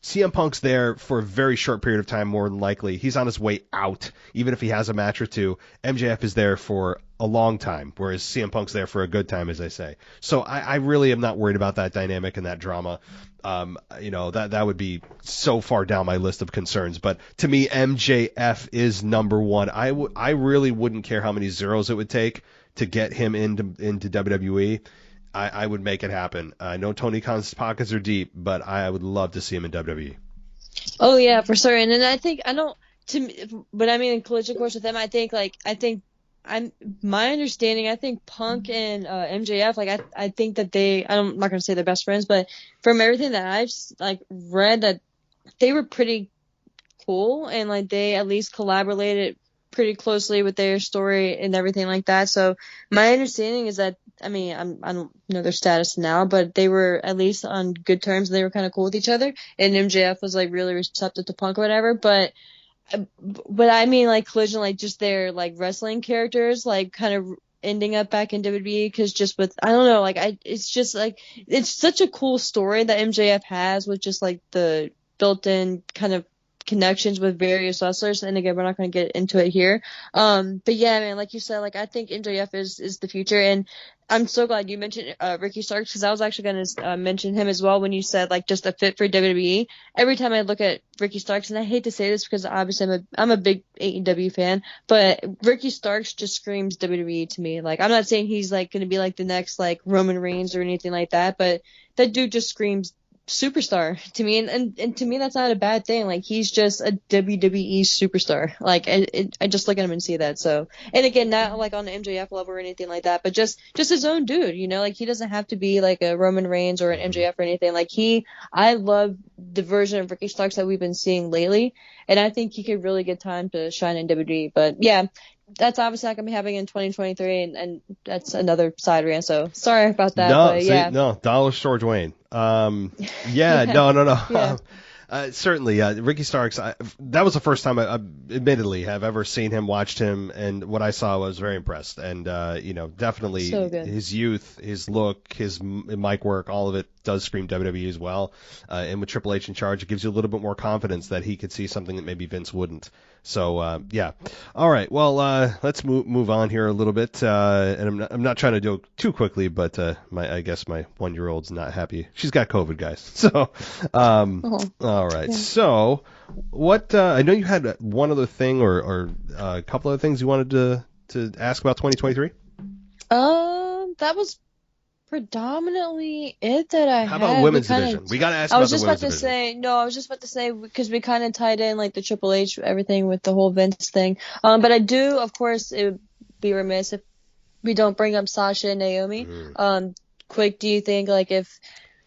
CM Punk's there for a very short period of time, more than likely. He's on his way out, even if he has a match or two. MJF is there for a long time, whereas CM Punk's there for a good time, as I say. So I really am not worried about that dynamic and that drama. That would be so far down my list of concerns. But to me, MJF is number one. I really wouldn't care how many zeros it would take to get him into WWE. I would make it happen. I know Tony Khan's pockets are deep, but I would love to see him in WWE. Oh yeah, for sure. And then I think but I mean in collision course with them, my understanding, I think Punk and MJF, I think that I'm not gonna say they're best friends, but from everything that I've read, that they were pretty cool and they at least collaborated pretty closely with their story and everything like that. So my understanding is that, I don't know their status now, but they were at least on good terms and they were kind of cool with each other. And MJF was really receptive to Punk or whatever. But I mean collision, just their wrestling characters, kind of ending up back in WWE because just with, I don't know, it's just it's such a cool story that MJF has with just the built-in kind of connections with various wrestlers, and again, we're not going to get into it here. But yeah, man, like you said, I think MJF is the future, and I'm so glad you mentioned Ricky Starks because I was actually going to mention him as well when you said just a fit for WWE. Every time I look at Ricky Starks, and I hate to say this because obviously I'm a big AEW fan, but Ricky Starks just screams WWE to me. I'm not saying he's going to be the next Roman Reigns or anything like that, but that dude just screams superstar to me, and to me that's not a bad thing. Like, he's just a WWE superstar. Like, I just look at him and see that. So, and again, not like on the MJF level or anything like that, but just his own dude, you know. Like, he doesn't have to be like a Roman Reigns or an MJF or anything. Like, I love the version of Ricky Starks that we've been seeing lately, and I think he could really get time to shine in WWE. But yeah, that's obviously not going to be happening in 2023, and that's another side rant, so sorry about that. No, dollar store Dwayne. No. Yeah. Certainly, Ricky Starks, that was the first time I admittedly have ever seen him, watched him, and what I saw, I was very impressed. And, definitely So good. his youth, his look, his mic work, all of it does scream WWE as well. And with Triple H in charge, it gives you a little bit more confidence that he could see something that maybe Vince wouldn't. So, yeah. All right. Well, let's move on here a little bit. And I'm not trying to do it too quickly, but I guess my 1-year-old's not happy. She's got COVID, guys. So, all right. Yeah. So, what? I know you had one other thing or a couple other things you wanted to ask about 2023. That was predominantly it that I had. How about women's division? We got to ask about the women's division. I was just about to say, because we kind of tied in like the Triple H, everything with the whole Vince thing. But I do, of course, it would be remiss if we don't bring up Sasha and Naomi. Quick, do you think, like, if,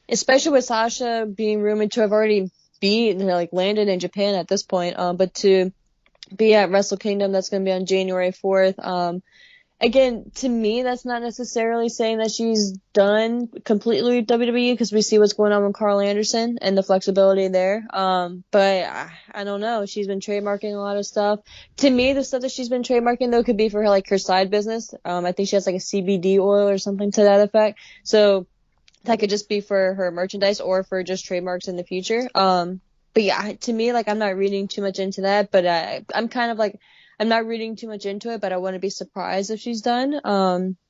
especially with Sasha being rumored to have already landed in Japan at this point, but to be at Wrestle Kingdom, that's going to be on January 4th. Again, to me, that's not necessarily saying that she's done completely with WWE, because we see what's going on with Carl Anderson and the flexibility there. But I don't know. She's been trademarking a lot of stuff. To me, the stuff that she's been trademarking, though, could be for her side business. I think she has like a CBD oil or something to that effect. So that could just be for her merchandise or for just trademarks in the future. But yeah, to me, like, I'm not reading too much into that, but I'm kind of like, I'm not reading too much into it, but I want to be surprised if she's done.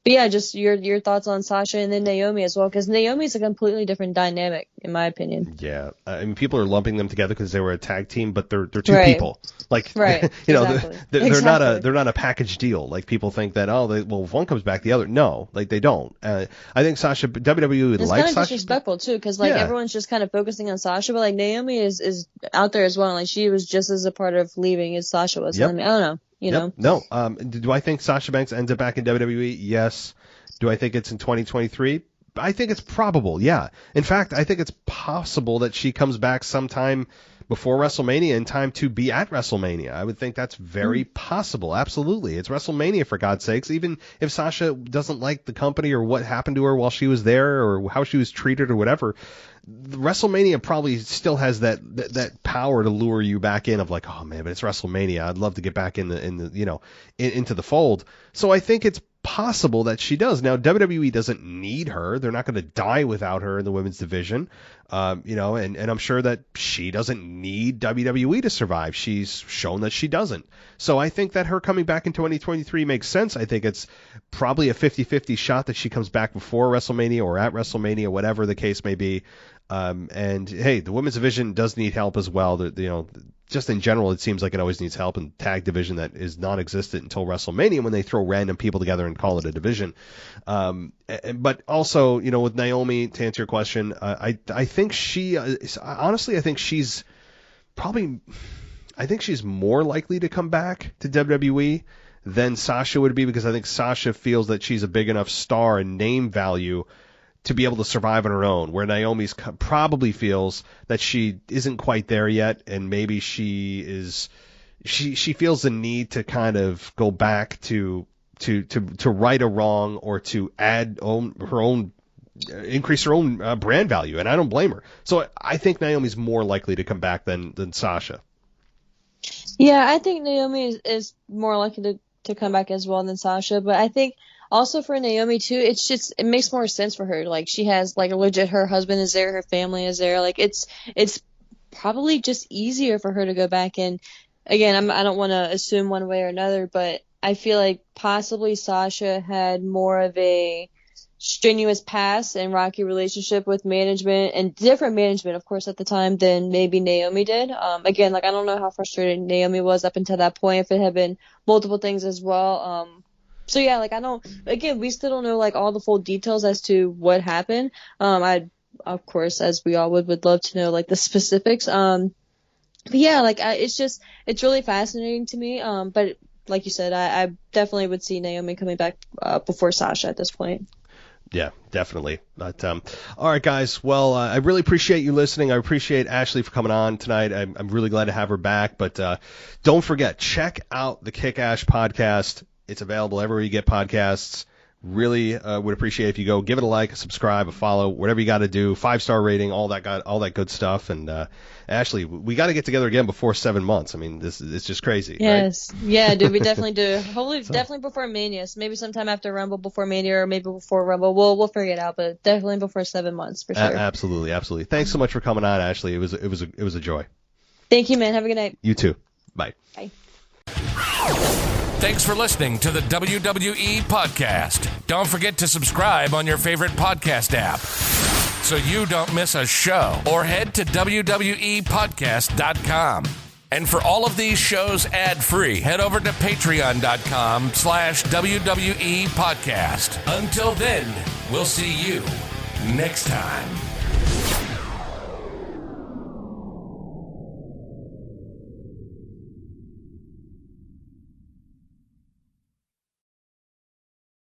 But yeah, just your thoughts on Sasha and then Naomi as well, because Naomi's a completely different dynamic, in my opinion. Yeah, I mean, people are lumping them together because they were a tag team, but they're two people. Like, right. Exactly. They're Exactly. not a package deal. Like, people think that if one comes back, the other no, like they don't. I think Sasha, WWE would it's like kind of Sasha. disrespectful too, because everyone's just kind of focusing on Sasha, but like Naomi is out there as well. Like, she was just as a part of leaving as Sasha was. Yep. I mean, I don't know. You know. No. Do I think Sasha Banks ends up back in WWE? Yes. Do I think it's in 2023? I think it's probable, yeah. In fact, I think it's possible that she comes back sometime before WrestleMania in time to be at WrestleMania. I would think that's very possible. Absolutely. It's WrestleMania, for God's sakes. Even if Sasha doesn't like the company or what happened to her while she was there or how she was treated or whatever, WrestleMania probably still has that power to lure you back in of like, oh man, but it's WrestleMania. I'd love to get back into the fold. So I think it's possible that she does. Now, WWE doesn't need her. They're not going to die without her in the women's division. And I'm sure that she doesn't need WWE to survive. She's shown that she doesn't. So I think that her coming back in 2023 makes sense. I think it's probably a 50-50 shot that she comes back before WrestleMania or at WrestleMania, whatever the case may be. And hey, the women's division does need help as well. Just in general, it seems like it always needs help in tag division that is non-existent until WrestleMania when they throw random people together and call it a division. But also, with Naomi, to answer your question, I think I think she's more likely to come back to WWE than Sasha would be, because I think Sasha feels that she's a big enough star and name value to be able to survive on her own, where Naomi's probably feels that she isn't quite there yet, and maybe she feels the need to kind of go back to right a wrong or to add increase her own brand value, and I don't blame her. So I think Naomi's more likely to come back than Sasha. Yeah, I think Naomi is more likely to come back as well than Sasha, but I think also for Naomi too, it makes more sense for her. Like, she has like legit, her husband is there, her family is there. Like, it's probably just easier for her to go back. And again, I don't want to assume one way or another, but I feel like possibly Sasha had more of a strenuous past and rocky relationship with management, and different management, of course, at the time than maybe Naomi did. Again, like, I don't know how frustrated Naomi was up until that point, if it had been multiple things as well. So yeah, like, we still don't know like all the full details as to what happened. I'd of course, as we all would love to know, like, the specifics. But yeah, like, it's really fascinating to me. But like you said, I definitely would see Naomi coming back before Sasha at this point. Yeah, definitely. But all right, guys. Well, I really appreciate you listening. I appreciate Ashley for coming on tonight. I'm really glad to have her back. But don't forget, check out the Kick-Ash podcast. It's available everywhere you get podcasts. Really would appreciate if you go give it a like, a subscribe, a follow, whatever you got to do. 5-star rating, all that good stuff. And Ashley, we got to get together again before 7 months. I mean, it's just crazy. Yes, right? Yeah, dude, we definitely do. Hopefully, definitely before Mania. So maybe sometime after Rumble, before Mania, or maybe before Rumble. We'll figure it out, but definitely before 7 months for sure. Absolutely. Thanks so much for coming on, Ashley. It was a joy. Thank you, man. Have a good night. You too. Bye. Bye. Thanks for listening to the WWE Podcast. Don't forget to subscribe on your favorite podcast app so you don't miss a show, or head to WWEpodcast.com. And for all of these shows ad-free, head over to patreon.com/WWE Podcast. Until then, we'll see you next time.